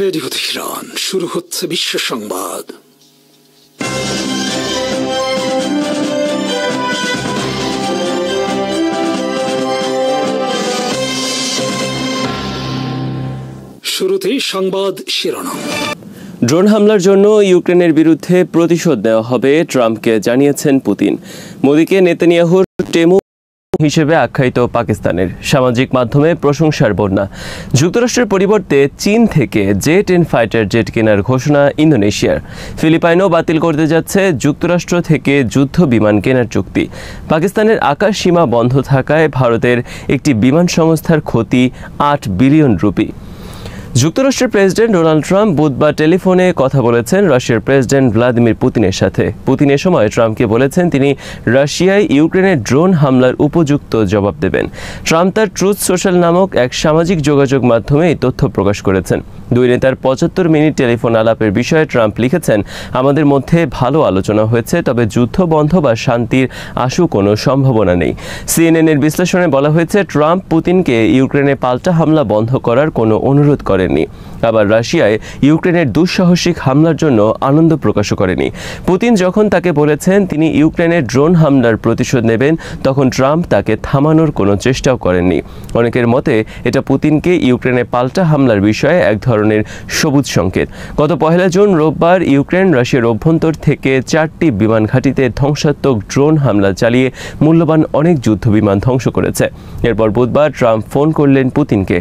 Radio Tehran, শুরু হচ্ছে বিশ্ব সংবাদ। শুরুতেই সংবাদ শিরোনাম। ড্রোন হামলার জন্য ইউক্রেনের বিরুদ্ধে প্রতিশোধ নেওয়া হবে, ট্রাম্পকে জানিয়েছেন পুতিন। মোদিকে নেতানিয়াহুর টেমু হিসেবে আখ্যায়িত পাকিস্তানের সামাজিক মাধ্যমে প্রশংসার বন্যা। যুক্তরাষ্ট্রের পরিবর্তে চীন থেকে জে-10 ফাইটার জেট কেনার ঘোষণা ইন্দোনেশিয়ার। ফিলিপাইনও বাতিল করতে যাচ্ছে যুক্তরাষ্ট্র থেকে যুদ্ধ বিমান কেনার চুক্তি। পাকিস্তানের আকাশ সীমা বন্ধ থাকায় ভারতের একটি বিমান সংস্থার ক্ষতি 8 বিলিয়ন রুপি। যুক্তরাষ্ট্রের প্রেসিডেন্ট ডোনাল্ড ট্রাম্প বুধবার টেলিফোনে কথা বলেছেন রাশিয়ার প্রেসিডেন্ট ভ্লাদিমির পুতিনের সাথে। পুতিন এ সময় ট্রাম্পকে বলেছেন তিনি রাশিয়ায় ইউক্রেনের ড্রোন হামলার উপযুক্ত জবাব দেবেন। ট্রাম্প তার ট্রুথ সোশ্যাল নামক এক সামাজিক যোগাযোগ মাধ্যমে এই তথ্য প্রকাশ করেছেন। দুই নেতার 75 মিনিট টেলিফোন আলাপের বিষয়ে ট্রাম্প লিখেছেন, আমাদের মধ্যে ভালো আলোচনা হয়েছে, তবে যুদ্ধ বন্ধ বা শান্তির আশু কোনো সম্ভাবনা নেই। সিএনএনের বিশ্লেষণে বলা হয়েছে, ট্রাম্প পুতিনকে ইউক্রেনে পাল্টা হামলা বন্ধ করার কোনো অনুরোধ করেননি, আবার রাশিয়ায় ইউক্রেনের দুঃসাহসিক হামলার জন্য আনন্দ প্রকাশও করেনি। পুতিন যখন তাকে বলেছেন তিনি ইউক্রেনের ড্রোন হামলার প্রতিশোধ নেবেন, তখন ট্রাম্প তাকে থামানোর কোনো চেষ্টাও করেননি। অনেকের মতে এটা পুতিনকে ইউক্রেনে পাল্টা হামলার বিষয়ে এক ধরনের সবুজ সংকেত। গত 1 জুন রোববার ইউক্রেন রাশিয়ার অভ্যন্তর থেকে 4টি বিমান ঘাঁটিতে ধ্বংসাত্মক ড্রোন হামলা চালিয়ে মূল্যবান অনেক যুদ্ধ বিমান ধ্বংস করেছে। এরপর বুধবার ট্রাম্প ফোন করলেন পুতিনকে।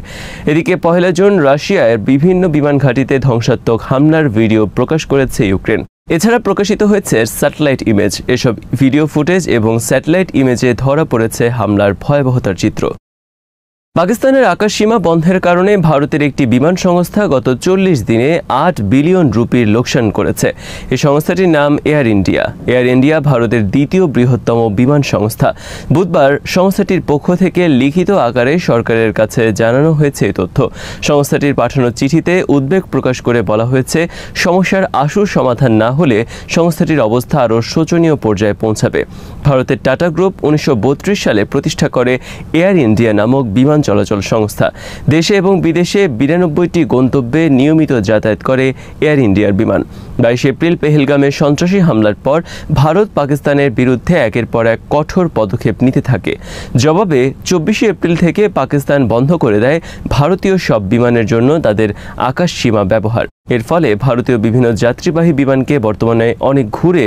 এদিকে 1 জুন রাশিয়ার বিভিন্ন বিমান ঘাঁটিতে ধ্বংসাত্মক হামলার ভিডিও প্রকাশ করেছে ইউক্রেন। এছাড়া প্রকাশিত হয়েছে স্যাটেলাইট ইমেজ। এসব ভিডিও ফুটেজ এবং স্যাটেলাইট ইমেজে ধরা পড়েছে হামলার ভয়াবহতার চিত্র। পাকিস্তানের আকাশসীমা বন্ধের কারণে ভারতের একটি বিমান সংস্থা গত 40 দিনে 8 বিলিয়ন রুপির লোকসান করেছে। এই সংস্থাটির নাম এয়ার ইন্ডিয়া। এয়ার ইন্ডিয়া ভারতের দ্বিতীয় বৃহত্তম বিমান সংস্থা। বুধবার সংস্থাটির পক্ষ থেকে লিখিত আকারে সরকারের কাছে জানানো হয়েছে এই তথ্য। সংস্থাটির পাঠানো চিঠিতে উদ্বেগ প্রকাশ করে বলা হয়েছে, সমস্যার আশু সমাধান না হলে সংস্থাটির অবস্থা আরও শোচনীয় পর্যায়ে পৌঁছাবে। ভারতের টাটা গ্রুপ 1932 সালে প্রতিষ্ঠা করে এয়ার ইন্ডিয়া নামক বিমান চলাচল সংস্থা। দেশে এবং বিদেশে 92টি গন্তব্যে নিয়মিত যাতায়াত করে এয়ার ইন্ডিয়ার বিমান। 22 এপ্রিল পেহেলগামে সন্ত্রাসী হামলার পর ভারত পাকিস্তানের বিরুদ্ধে একের পর এক কঠোর পদক্ষেপ নিতে থাকে। জবাবে 24 এপ্রিল থেকে পাকিস্তান বন্ধ করে দেয় ভারতীয় সব বিমানের জন্য তাদের আকাশ সীমা ব্যবহার। এর ফলে ভারতীয় বিভিন্ন যাত্রীবাহী বিমানকে বর্তমানে অনেক ঘুরে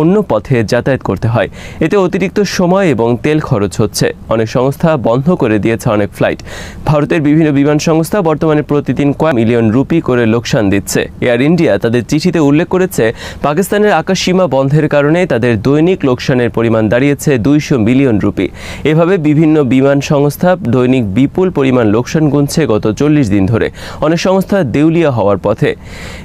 অন্য পথে যাতায়াত করতে হয়। এতে অতিরিক্ত সময় এবং তেল খরচ হচ্ছে। অনেক সংস্থা বন্ধ করে দিয়েছে অনেক ফ্লাইট। ভারতের বিভিন্ন বিমান সংস্থা বর্তমানে প্রতিদিন কয়েক মিলিয়ন রুপি করে লোকসান দিচ্ছে। এয়ার ইন্ডিয়া তাদের চিঠিতে উল্লেখ করেছে, পাকিস্তানের আকাশসীমা বন্ধের কারণে তাদের দৈনিক লোকসানের পরিমাণ দাঁড়িয়েছে 200 মিলিয়ন রুপি। এভাবে বিভিন্ন বিমান সংস্থা দৈনিক বিপুল পরিমাণ লোকসান গুনছে গত 40 দিন ধরে। অনেক সংস্থা দেউলিয়া হওয়ার পথে।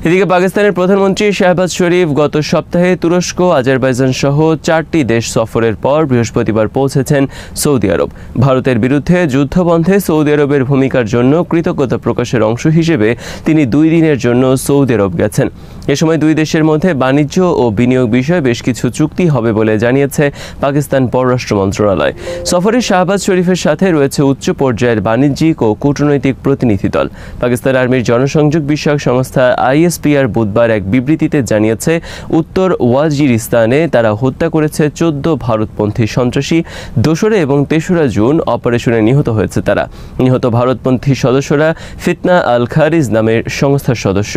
এদিকে পাকিস্তানের প্রধানমন্ত্রী শাহবাজ শরীফ গত সপ্তাহে তুরস্ক, আজারবাইজান সহ 4টি দেশ সফরের পর বৃহস্পতিবার পৌঁছেছেন সৌদি আরব। ভারতের বিরুদ্ধে যুদ্ধবন্ধে সৌদি আরবের ভূমিকার জন্য কৃতজ্ঞতা প্রকাশের অংশ হিসেবে তিনি 2 দিনের জন্য সৌদি আরব গেছেন। এ সময় দুই দেশের মধ্যে বাণিজ্য ও বিনিয়োগ বিষয়ে বেশ কিছু চুক্তি হবে বলে জানিয়েছে পাকিস্তান পররাষ্ট্র মন্ত্রণালয়। সফরে শাহবাজ শরীফের সাথে রয়েছে উচ্চ পর্যায়ের বাণিজ্যিক ও কূটনৈতিক প্রতিনিধি দল। পাকিস্তান আর্মির জনসংযোগ বিষয়ক সংস্থা ISPR বুধবার এক বিবৃতিতে জানিয়েছে, উত্তর ওয়াজিরিস্তানে তারা হত্যা করেছে 14 ভারতপন্থী সন্ত্রাসী। 2 এবং 3 জুন অপারেশনে নিহত হয়েছে তারা। নিহত ভারতপন্থী সদস্যরা ফিতনা আল খারিজ নামের সংস্থার সদস্য।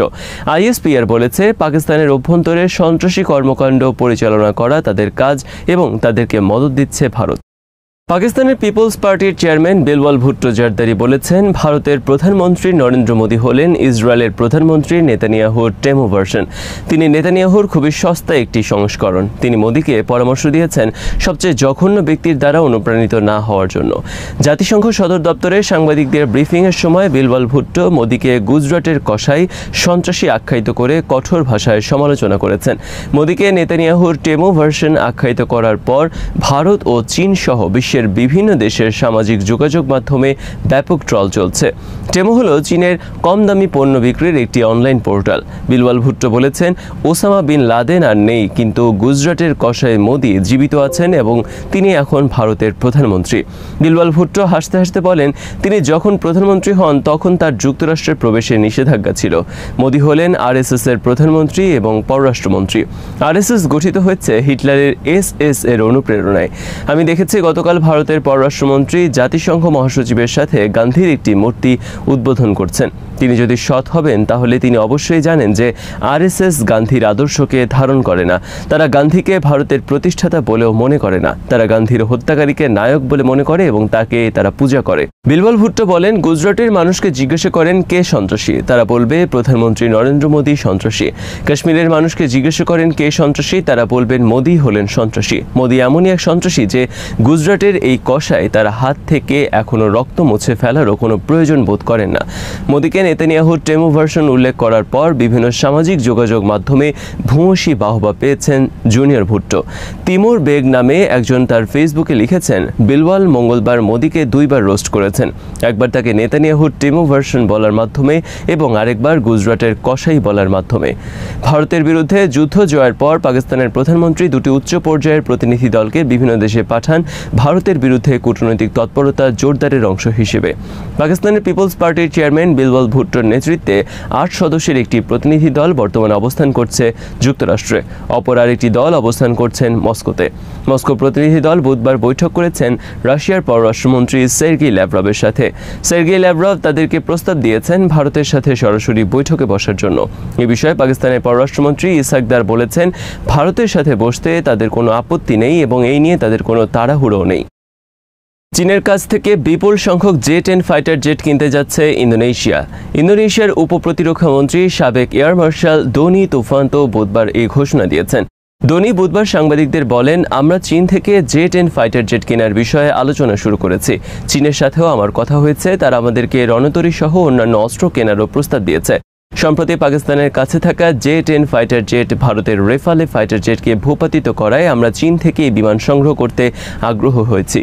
ISPR বলেছে, পাকিস্তানের অভ্যন্তরে সন্ত্রাসী কর্মকাণ্ড পরিচালনা করা তাদের কাজ এবং তাদেরকে মদত দিচ্ছে ভারত। পাকিস্তানের পিপলস পার্টির চেয়ারম্যান বিলওয়াল ভুট্টো জারদারি বলেছেন, ভারতের প্রধানমন্ত্রী নরেন্দ্র মোদী হলেন ইসরায়েলের প্রধানমন্ত্রী নেতানিয়াহুর টেমো ভার্সন। তিনি নেতানিয়াহুর খুবই সস্তা একটি সংস্করণ। তিনি মোদীকে পরামর্শ দিয়েছেন সবচেয়ে জঘন্য ব্যক্তির দ্বারা অনুপ্রাণিত না হওয়ার জন্য। জাতিসংঘ সদর দপ্তরে সাংবাদিকদের ব্রিফিংয়ের সময় বিলওয়াল ভুট্টো মোদীকে গুজরাটের কসাই, সন্ত্রাসী আখ্যায়িত করে কঠোর ভাষায় সমালোচনা করেছেন। মোদীকে নেতানিয়াহুর টেমো ভার্সন আখ্যায়িত করার পর ভারত ও চীন সহ বিশ্বের বিশ্বের বিভিন্ন দেশের সামাজিক যোগাযোগ মাধ্যমে ব্যাপক ট্রল চলছে। টেমো হলো চীনের কম দামি পণ্য বিক্রির একটি অনলাইন পোর্টাল। বিলওয়াল ভুট্টো বলেছেন, ওসামা বিন লাদেন আর নেই, কিন্তু গুজরাটের কসাই মোদি জীবিত আছেন এবং তিনি এখন ভারতের প্রধানমন্ত্রী। বিলওয়াল ভুট্টো হাসতে হাসতে বলেন, তিনি যখন প্রধানমন্ত্রী হন তখন তার যুক্তরাষ্ট্রের প্রবেশে নিষেধাজ্ঞা ছিল। মোদি হলেন আরএসএস এর প্রধানমন্ত্রী এবং পররাষ্ট্রমন্ত্রী। আরএসএস গঠিত হয়েছে হিটলারের এসএস এর অনুপ্রেরণায়। আমি দেখেছি গতকাল ভারতের পররাষ্ট্রমন্ত্রী জাতিসংঘ মহাসচিবের সাথে গান্ধীর একটি মূর্তি উদ্বোধন করছেন। তিনি যদি সৎ হবেন তাহলে তিনি অবশ্যই জানেন যে আরএসএস গান্ধীর আদর্শকে ধারণ করে না। তারা গান্ধীকে ভারতের প্রতিষ্ঠাতা বলেও মনে করে না। তারা গান্ধীর হত্যাকারীকে নায়ক বলে মনে করে এবং তাকে তারা পূজা করে। বিলওয়াল ভুট্টো বলেন, গুজরাটের মানুষকে জিজ্ঞাসা করেন কে সন্ত্রাসী, তারা বলবে প্রধানমন্ত্রী নরেন্দ্র মোদী সন্ত্রাসী। কাশ্মীরের মানুষকে জিজ্ঞাসা করেন কে সন্ত্রাসী, তারা বলবেন মোদী হলেন সন্ত্রাসী। মোদী এমনই এক সন্ত্রাসী যে গুজরাটের এই কষায় তার হাত থেকে এখনো রক্ত মুছে ফেলারও কোনো প্রয়োজন বোধ করেন না। মোদীকে নেতানিয়াহুর টেমো ভার্সন উল্লেখ করার পর বিভিন্ন সামাজিক যোগাযোগ মাধ্যমে ভূয়সী বাহবা পেয়েছেন জুনিয়র ভুট্টো। তিমুর বেগ নামে একজন তার ফেসবুকে লিখেছেন, বিলওয়াল মঙ্গলবার মোদীকে 2 বার রোস্ট করেছেন। একবার তাকে নেতানিয়াহুর টেমো ভার্সন বলার মাধ্যমে এবং আরেকবার গুজরাটের কসাই বলার মাধ্যমে। ভারতের বিরুদ্ধে যুদ্ধ জয়ের পর পাকিস্তানের প্রধানমন্ত্রী 2টি উচ্চ পর্যায়ের প্রতিনিধি দলকে বিভিন্ন দেশে পাঠান ভারতের বিরুদ্ধে কূটনৈতিক তৎপরতা জোরদারের অংশ হিসেবে। পাকিস্তানের পিপলস পার্টির চেয়ারম্যান বিলওয়াল ভুট্টোর নেতৃত্বে 8 সদস্যের একটি প্রতিনিধি দল বর্তমানে অবস্থান করছে যুক্তরাষ্ট্রে। অপর আরেকটি দল অবস্থান করছেন মস্কোতে। মস্কো প্রতিনিধি দল বুধবার বৈঠক করেছেন রাশিয়ার পররাষ্ট্রমন্ত্রী সের্গেই ল্যাভরভের সাথে। সের্গেই ল্যাভরভ তাদেরকে প্রস্তাব দিয়েছেন ভারতের সাথে সরাসরি বৈঠকে বসার জন্য। এ বিষয়ে পাকিস্তানের পররাষ্ট্রমন্ত্রী ইসহাক দার বলেছেন, ভারতের সাথে বসতে তাদের কোনো আপত্তি নেই এবং এই নিয়ে তাদের কোনো তাড়াহুড়ো নেই। চীনের কাছ থেকে বিপুল সংখ্যক জে-10 ফাইটার জেট কিনতে যাচ্ছে ইন্দোনেশিয়া। ইন্দোনেশিয়ার উপপ্রতিরক্ষা মন্ত্রী সাবেক এয়ার মার্শাল দোনি তুফান্তো বুধবার এই ঘোষণা দিয়েছেন। দোনি বুধবার সাংবাদিকদের বলেন, আমরা চীন থেকে জে-10 ফাইটার জেট কেনার বিষয়ে আলোচনা শুরু করেছি। চীনের সাথেও আমার কথা হয়েছে, তারা আমাদেরকে রণতরী সহ অন্যান্য অস্ত্র কেনারও প্রস্তাব দিয়েছে। সম্প্রতি পাকিস্তানের কাছে থাকা জে-10 ফাইটার জেট ভারতের রেফালে ফাইটার জেটকে ভূপাতিত করায় আমরা চীন থেকে বিমান সংগ্রহ করতে আগ্রহ হয়েছি।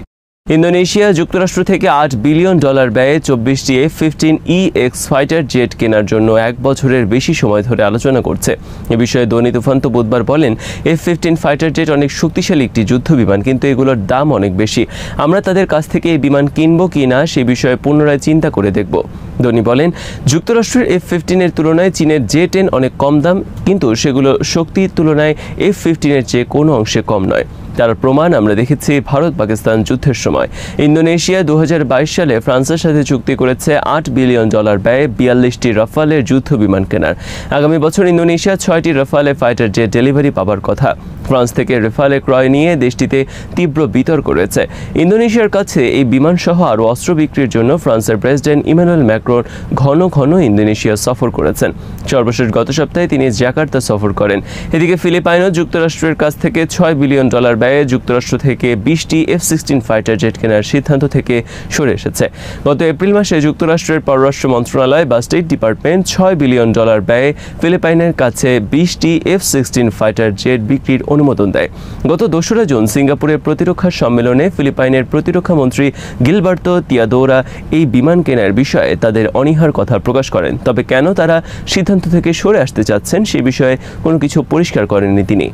ইন্দোনেশিয়া যুক্তরাষ্ট্র থেকে $8 বিলিয়ন ব্যয়ে 24টি F-15EX ফাইটার জেট কেনার জন্য 1 বছরের বেশি সময় ধরে আলোচনা করছে। এ বিষয়ে দোনি তুফান্তো বুধবার বলেন, F-15 ফাইটার জেট অনেক শক্তিশালী একটি যুদ্ধ বিমান, কিন্তু এগুলোর দাম অনেক বেশি। আমরা তাদের কাছ থেকে এই বিমান কিনব কি না সে বিষয়ে পুনরায় চিন্তা করে দেখব। দোনি বলেন, যুক্তরাষ্ট্রের F-15 এর তুলনায় চীনের জে-10 অনেক কম দাম, কিন্তু সেগুলো শক্তির তুলনায় F-15 এর চেয়ে কোনো অংশে কম নয়। তার প্রমাণ আমরা দেখেছি ভারত পাকিস্তান যুদ্ধের সময়। ইন্দোনেশিয়া 2022 সালে ফ্রান্সের সাথে চুক্তি করেছে $8 বিলিয়ন ব্যয়ে 42টি রাফালের যুদ্ধ বিমান কেনার। আগামী বছর ইন্দোনেশিয়া 6টি রাফালে ফাইটার জেট ডেলিভারি পাবার কথা। ফ্রান্স থেকে রাফালে ক্রয় নিয়ে দেশটিতে তীব্র বিতর্ক রয়েছে। ইন্দোনেশিয়ার কাছে এই বিমান সহ আরও অস্ত্র বিক্রির জন্য ফ্রান্সের প্রেসিডেন্ট ইমানুয়েল ম্যাক্রন ঘন ঘন ইন্দোনেশিয়া সফর করেছেন। সর্বশেষ গত সপ্তাহে তিনি জাকার্তা সফর করেন। এদিকে ফিলিপাইনও যুক্তরাষ্ট্রের কাছ থেকে $6 বিলিয়ন ব্যয়ে যুক্তরাষ্ট্র থেকে 20টি F-16 ফাইটার জেট কেনার সিদ্ধান্ত থেকে সরে এসেছে। গত এপ্রিল মাসে যুক্তরাষ্ট্রের পররাষ্ট্র মন্ত্রণালয় বা স্টেট ডিপার্টমেন্ট $6 বিলিয়ন ব্যয়ে ফিলিপাইনের কাছে 20টি F-16 ফাইটার জেট বিক্রির অনুমোদন দেয়। গত 2রা জুন সিঙ্গাপুরের প্রতিরক্ষা সম্মেলনে ফিলিপাইনের প্রতিরক্ষা মন্ত্রী গিলবার্তো তিয়াদোরা এই বিমান কেনার বিষয়ে তাদের অনীহার কথা প্রকাশ করেন। তবে কেন তারা সিদ্ধান্ত থেকে সরে আসতে চাচ্ছেন সে বিষয়ে কোনো কিছু পরিষ্কার করেননি তিনি।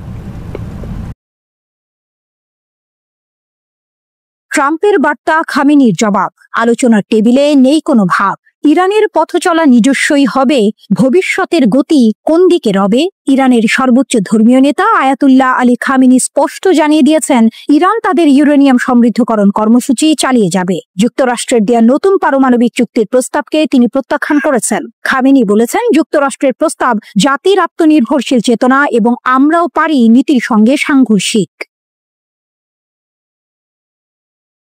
ট্রাম্পের বার্তা, খামেনির জবাব। আলোচনার টেবিলে নেই কোনো ভাব। ইরানের পথচলা নিজস্বই হবে, ভবিষ্যতের গতি কোন দিকে রবে? ইরানের সর্বোচ্চ ধর্মীয় নেতা আয়াতুল্লাহ আলী খামেনি স্পষ্ট জানিয়ে দিয়েছেন, ইরান তাদের ইউরেনিয়াম সমৃদ্ধকরণ কর্মসূচি চালিয়ে যাবে। যুক্তরাষ্ট্রের দেয়া নতুন পারমাণবিক চুক্তির প্রস্তাবকে তিনি প্রত্যাখ্যান করেছেন। খামেনি বলেছেন, যুক্তরাষ্ট্রের প্রস্তাব জাতির আত্মনির্ভরশীল চেতনা এবং আমরাও পারি নীতির সঙ্গে সাংঘর্ষিক।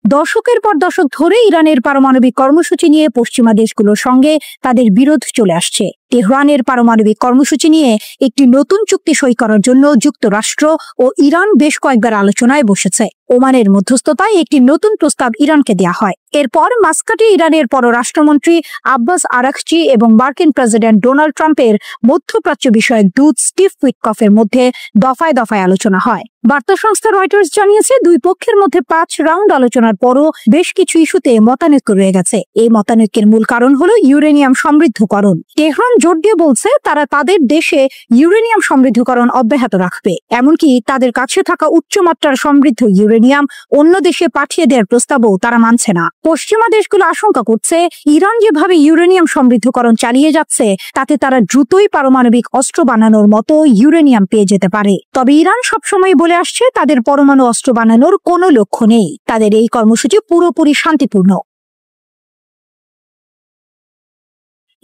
দশকের পর দশক ধরে ইরানের পারমাণবিক কর্মসূচি নিয়ে পশ্চিমা দেশগুলোর সঙ্গে তাদের বিরোধ চলে আসছে। তেহরানের পারমাণবিক কর্মসূচি নিয়ে একটি নতুন চুক্তি সই করার জন্য যুক্তরাষ্ট্র ও ইরান বেশ কয়েকবার আলোচনায় বসেছে। ওমানের মধ্যস্থতায় একটি নতুন প্রস্তাব ইরানকে দেয়া হয়। এরপর মাস্কাটে ইরানের পররাষ্ট্রমন্ত্রী আব্বাস আরাকচি এবং মার্কিন প্রেসিডেন্ট ডোনাল্ড ট্রাম্পের মধ্যপ্রাচ্য বিষয়ক দূত স্টিভ উইটকফের মধ্যে দফায় দফায় আলোচনা হয়। বার্তা সংস্থা রয়টার্স জানিয়েছে, দুই পক্ষের মধ্যে 5 রাউন্ড আলোচনার পরও বেশ কিছু ইস্যুতে মতানৈক্য রয়ে গেছে। এই মতানৈক্যের মূল কারণ হলো ইউরেনিয়াম সমৃদ্ধকরণ। তেহরান জোর দিয়ে বলছে তারা তাদের দেশে ইউরেনিয়াম সমৃদ্ধকরণ অব্যাহত রাখবে, এমনকি তাদের কাছে থাকা উচ্চমাত্রার সমৃদ্ধ ইউরেনিয়াম অন্য দেশে পাঠিয়ে দেওয়ার প্রস্তাবও তারা মানছে না। পশ্চিমা দেশগুলো আশঙ্কা করছে ইরান যেভাবে ইউরেনিয়াম সমৃদ্ধকরণ চালিয়ে যাচ্ছে তাতে তারা দ্রুতই পারমাণবিক অস্ত্র বানানোর মতো ইউরেনিয়াম পেয়ে যেতে পারে। তবে ইরান সবসময় বলে আসছে তাদের পরমাণু অস্ত্র বানানোর কোনো লক্ষ্য নেই। তাদের এই কর্মসূচি পুরোপুরি শান্তিপূর্ণ।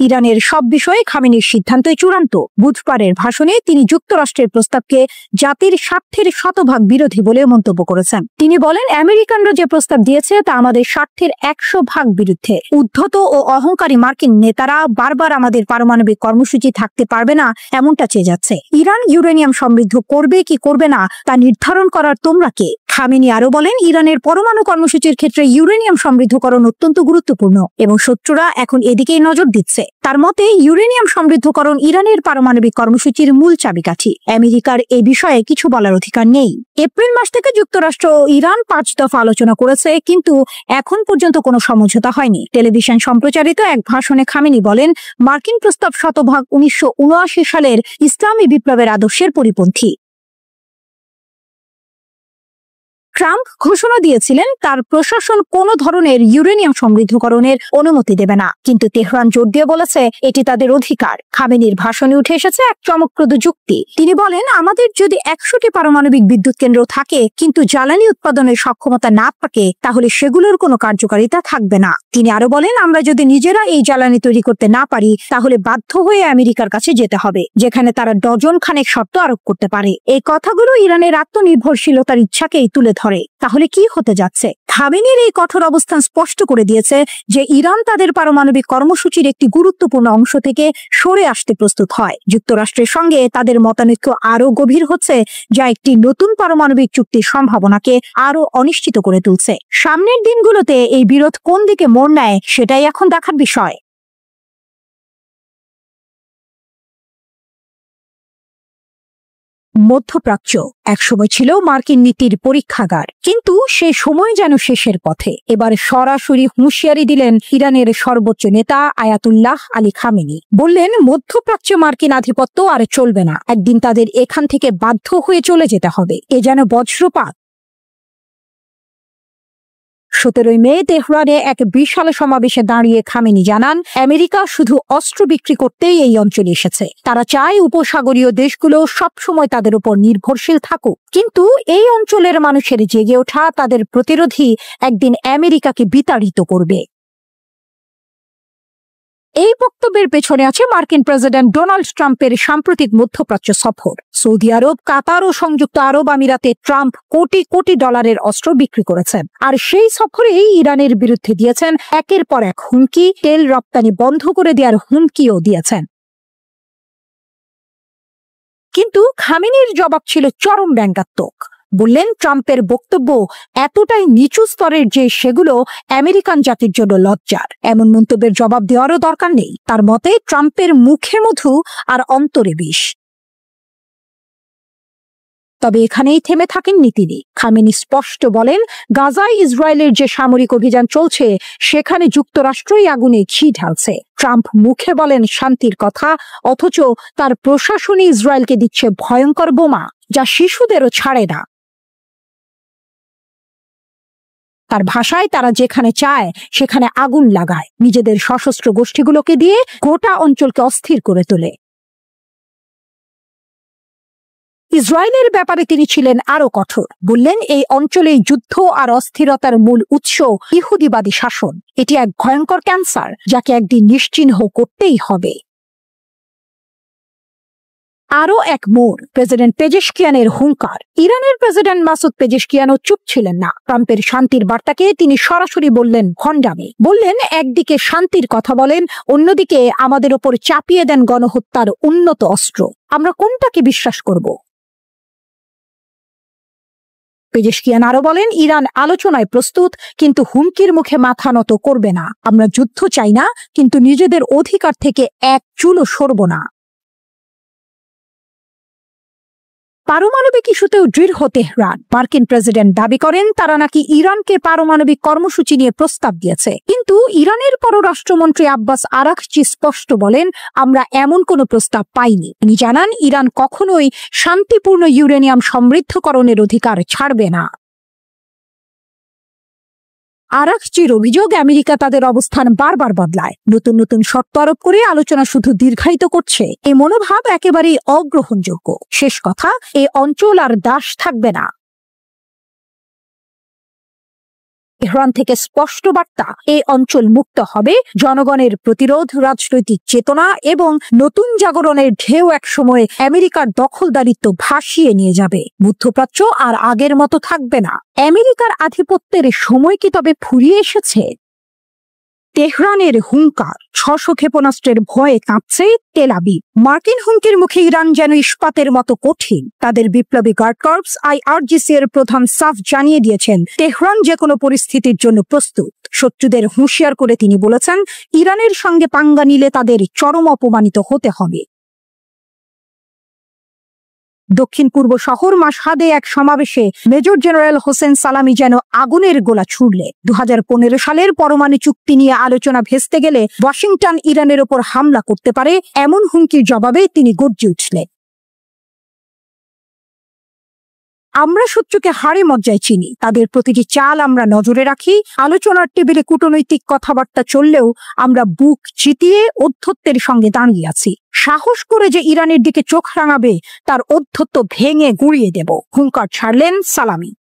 ইরানের সব বিষয়ে খামেনির সিদ্ধান্তই চূড়ান্ত। বুধবারের ভাষণে তিনি যুক্তরাষ্ট্রের প্রস্তাবকে জাতির স্বার্থের শতভাগ বিরোধী বলে মন্তব্য করেছেন। তিনি বলেন, আমেরিকানরা যে প্রস্তাব দিয়েছে তা আমাদের স্বার্থের 100 ভাগ বিরুদ্ধে। উদ্ধত ও অহংকারী মার্কিন নেতারা বারবার আমাদের পারমাণবিক কর্মসূচি থাকতে পারবে না এমনটা চেয়ে যাচ্ছে। ইরান ইউরেনিয়াম সমৃদ্ধ করবে কি করবে না তা নির্ধারণ করার তোমরা কে? খামেনি আরো বলেন, ইরানের পরমাণু কর্মসূচির ক্ষেত্রে ইউরেনিয়াম সমৃদ্ধকরণ অত্যন্ত গুরুত্বপূর্ণ এবং শত্রুরা এখন এদিকেই নজর দিচ্ছে। তার মতে ইউরেনিয়াম সমৃদ্ধকরণ ইরানের পারমাণবিক কর্মসূচির মূল চাবিকাঠি। আমেরিকার এই বিষয়ে কিছু বলার অধিকার নেই। এপ্রিল মাস থেকে যুক্তরাষ্ট্র ও ইরান 5 দফা আলোচনা করেছে, কিন্তু এখন পর্যন্ত কোনো সমঝোতা হয়নি। টেলিভিশন সম্প্রচারিত এক ভাষণে খামেনি বলেন, মার্কিন প্রস্তাব শতভাগ 1979 সালের ইসলামী বিপ্লবের আদর্শের পরিপন্থী। ট্রাম্প ঘোষণা দিয়েছিলেন তার প্রশাসন কোনো ধরনের ইউরেনিয়াম সমৃদ্ধকরণের অনুমতি দেবে না, কিন্তু তেহরান জোর দিয়ে বলেছে এটি তাদের অধিকার। খামেনির ভাষণে উঠে এসেছে এক চমকপ্রদ যুক্তি। তিনি বলেন, আমাদের যদি 100টি পারমাণবিক বিদ্যুৎ কেন্দ্র থাকে কিন্তু জ্বালানি উৎপাদনের সক্ষমতা না থাকে তাহলে সেগুলোর কোনো কার্যকারিতা থাকবে না। তিনি আরো বলেন, আমরা যদি নিজেরা এই জ্বালানি তৈরি করতে না পারি তাহলে বাধ্য হয়ে আমেরিকার কাছে যেতে হবে, যেখানে তারা ডজন খানেক শর্ত আরোপ করতে পারে। এই কথাগুলো ইরানের আত্মনির্ভরশীলতার ইচ্ছাকেই তুলে ধরে। তাহলে কি হতে যাচ্ছে? খামেনির এই কঠোর অবস্থান স্পষ্ট করে দিয়েছে যে ইরান তাদের পারমাণবিক কর্মসূচির একটি গুরুত্বপূর্ণ অংশ থেকে সরে আসতে প্রস্তুত হয়। যুক্তরাষ্ট্রের সঙ্গে তাদের মতানৈক্য আরো গভীর হচ্ছে, যা একটি নতুন পারমাণবিক চুক্তির সম্ভাবনাকে আরো অনিশ্চিত করে তুলছে। সামনের দিনগুলোতে এই বিরোধ কোন দিকে মোড় নেয় সেটাই এখন দেখার বিষয়। মধ্যপ্রাচ্য একসময় ছিল মার্কিন নীতির পরীক্ষাগার, কিন্তু সে সময় যেন শেষের পথে। এবার সরাসরি হুঁশিয়ারি দিলেন ইরানের সর্বোচ্চ নেতা আয়াতুল্লাহ আলী খামেনি। বললেন, মধ্যপ্রাচ্যে মার্কিন আধিপত্য আর চলবে না, একদিন তাদের এখান থেকে বাধ্য হয়ে চলে যেতে হবে। এ যেন বজ্রপাত। 17 মে তেহরানে এক বিশাল সমাবেশে দাঁড়িয়ে খামেনি জানান, আমেরিকা শুধু অস্ত্র বিক্রি করতেই এই অঞ্চলে এসেছে। তারা চায় উপসাগরীয় দেশগুলো সবসময় তাদের উপর নির্ভরশীল থাকুক, কিন্তু এই অঞ্চলের মানুষের জেগে ওঠা তাদের প্রতিরোধী একদিন আমেরিকাকে বিতাড়িত করবে। এই বক্তব্যের পেছনে আছে মার্কিন প্রেসিডেন্ট ডোনাল্ড ট্রাম্পের সাম্প্রতিক মধ্যপ্রাচ্য সফর। সৌদি আরব, কাতার ও সংযুক্ত আরব আমিরাতে ট্রাম্প কোটি কোটি ডলারের অস্ত্র বিক্রি করেছেন। আর সেই সফরেই ইরানের বিরুদ্ধে দিয়েছেন একের পর এক হুমকি, তেল রপ্তানি বন্ধ করে দেওয়ার হুমকিও দিয়েছেন। কিন্তু খামেনির জবাব ছিল চরম ব্যঙ্গাত্মক। বললেন, ট্রাম্পের বক্তব্য এতটাই নিচু স্তরের যে সেগুলো আমেরিকান জাতির জন্য লজ্জার। এমন মন্তব্যের জবাব দেওয়ারও দরকার নেই। তার মতে ট্রাম্পের মুখে মধু আর অন্তরে বিষ। তবে এখানেই থেমে থাকেননি তিনি। খামেনি স্পষ্ট বলেন, গাজায় ইসরায়েলের যে সামরিক অভিযান চলছে সেখানে যুক্তরাষ্ট্রই আগুনে ঘি ঢালছে। ট্রাম্প মুখে বলেন শান্তির কথা, অথচ তার প্রশাসনই ইসরায়েলকে দিচ্ছে ভয়ঙ্কর বোমা, যা শিশুদেরও ছাড়ে না। তার ভাষায়, তারা যেখানে চায় সেখানে আগুন লাগায়, নিজেদের সশস্ত্র গোষ্ঠীগুলোকে দিয়ে গোটা অঞ্চলকে অস্থির করে তোলে। ইসরায়েলের ব্যাপারে তিনি ছিলেন আরো কঠোর। বললেন, এই অঞ্চলে যুদ্ধ আর অস্থিরতার মূল উৎস ইহুদিবাদী শাসন। এটি এক ভয়ঙ্কর ক্যান্সার, যাকে একদিন নিশ্চিহ্ন করতেই হবে। আরো এক মোড়, প্রেসিডেন্ট পেজেশকিয়ানের হুঙ্কার। ইরানের প্রেসিডেন্ট মাসুদ পেজেশকিয়ানও চুপ ছিলেন না। ট্রাম্পের শান্তির বার্তাকে তিনি সরাসরি বললেন ভণ্ডামি। বললেন, একদিকে শান্তির কথা বলেন, অন্যদিকে আমাদের ওপর চাপিয়ে দেন গণহত্যার উন্নত অস্ত্র। আমরা কোনটাকে বিশ্বাস করব? পেজেশকিয়ান আরো বলেন, ইরান আলোচনায় প্রস্তুত, কিন্তু হুমকির মুখে মাথা নত করবে না। আমরা যুদ্ধ চাই না, কিন্তু নিজেদের অধিকার থেকে এক চুলও সরব না। পারমাণবিক ইস্যুতেও দৃঢ় তেহরান। মার্কিন প্রেসিডেন্ট দাবি করেন তারা নাকি ইরানকে পারমাণবিক কর্মসূচি নিয়ে প্রস্তাব দিয়েছে, কিন্তু ইরানের পররাষ্ট্রমন্ত্রী আব্বাস আরাঘচি স্পষ্ট বলেন, আমরা এমন কোনো প্রস্তাব পাইনি। তিনি জানান, ইরান কখনোই শান্তিপূর্ণ ইউরেনিয়াম সমৃদ্ধকরণের অধিকার ছাড়বে না। আরাঘচির অভিযোগ, আমেরিকা তাদের অবস্থান বারবার বদলায়, নতুন নতুন শর্ত আরোপ করে আলোচনা শুধু দীর্ঘায়িত করছে। এই মনোভাব একেবারেই অগ্রহণযোগ্য। শেষ কথা, এই অঞ্চল আর দাস থাকবে না। তেহরান থেকে স্পষ্ট বার্তা, এই অঞ্চল মুক্ত হবে, জনগণের প্রতিরোধ, রাজনৈতিক চেতনা এবং নতুন জাগরণের ঢেউ একসময় আমেরিকার দখলদারিত্ব ভাসিয়ে নিয়ে যাবে। মধ্যপ্রাচ্য আর আগের মতো থাকবে না। আমেরিকার আধিপত্যের সময় কি তবে ফুরিয়ে এসেছে? তেহরানের হুঙ্কার, 600 ক্ষেপণাস্ত্রের ভয়ে কাঁপছে তেল আবিব। মার্কিন হুমকির মুখে ইরান যেন ইস্পাতের মতো কঠিন। তাদের বিপ্লবী গার্ড কর্পস IRGC এর প্রধান সাফ জানিয়ে দিয়েছেন, তেহরান যে কোনো পরিস্থিতির জন্য প্রস্তুত। শত্রুদের হুঁশিয়ার করে তিনি বলেছেন, ইরানের সঙ্গে পাঙ্গা নিলে তাদের চরম অপমানিত হতে হবে। দক্ষিণ পূর্ব শহর মাশহাদে এক সমাবেশে মেজর জেনারেল হোসেন সালামি যেন আগুনের গোলা ছুড়লেন। 2015 সালের পরমাণু চুক্তি নিয়ে আলোচনা ভেস্তে গেলে ওয়াশিংটন ইরানের ওপর হামলা করতে পারে, এমন হুমকির জবাবে তিনি গর্জে উঠলেন, আমরা শত্রুকে হাড়ে মজ্জায় চিনি, তাদের প্রতিটি চাল আমরা নজরে রাখি। আলোচনার টেবিলে কূটনৈতিক কথাবার্তা চললেও আমরা বুক চিতিয়ে ঔদ্ধত্যের সঙ্গে দাঁড়িয়ে আছি। সাহস করে যে ইরানের দিকে চোখ রাঙাবে, তার ঔদ্ধত্য ভেঙে গুঁড়িয়ে দেব, হুঙ্কার ছাড়লেন সালামি।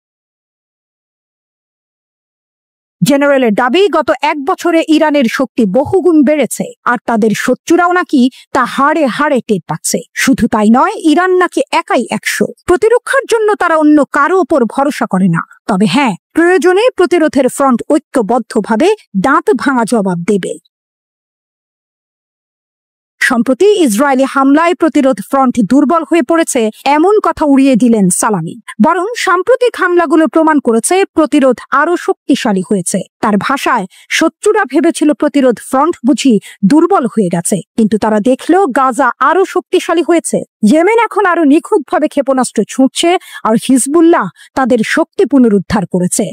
জেনারেলের দাবি, গত 1 বছরে ইরানের শক্তি বহুগুণ বেড়েছে, আর তাদের শত্রুরাও নাকি তা হাড়ে হাড়ে টের পাচ্ছে। শুধু তাই নয়, ইরান নাকি একাই 100। প্রতিরক্ষার জন্য তারা অন্য কারো ওপর ভরসা করে না, তবে হ্যাঁ, প্রয়োজনে প্রতিরোধের ফ্রন্ট ঐক্যবদ্ধভাবে দাঁত ভাঙা জবাব দেবে। সম্প্রতি ইসরায়েলি হামলায় প্রতিরোধ ফ্রন্ট দুর্বল হয়ে পড়েছে, এমন কথা উড়িয়ে দিলেন সালামি। বরং সাম্প্রতিক হামলাগুলো প্রমাণ করেছে প্রতিরোধ আরো শক্তিশালী হয়েছে। তার ভাষায়, শত্রুরা ভেবেছিল প্রতিরোধ ফ্রন্ট বুঝি দুর্বল হয়ে গেছে, কিন্তু তারা দেখলো গাজা আরো শক্তিশালী হয়েছে। ইয়েমেন এখন আরো নিখুঁতভাবে ক্ষেপণাস্ত্র ছুঁড়ছে, আর হিজবুল্লাহ তাদের শক্তি পুনরুদ্ধার করেছে।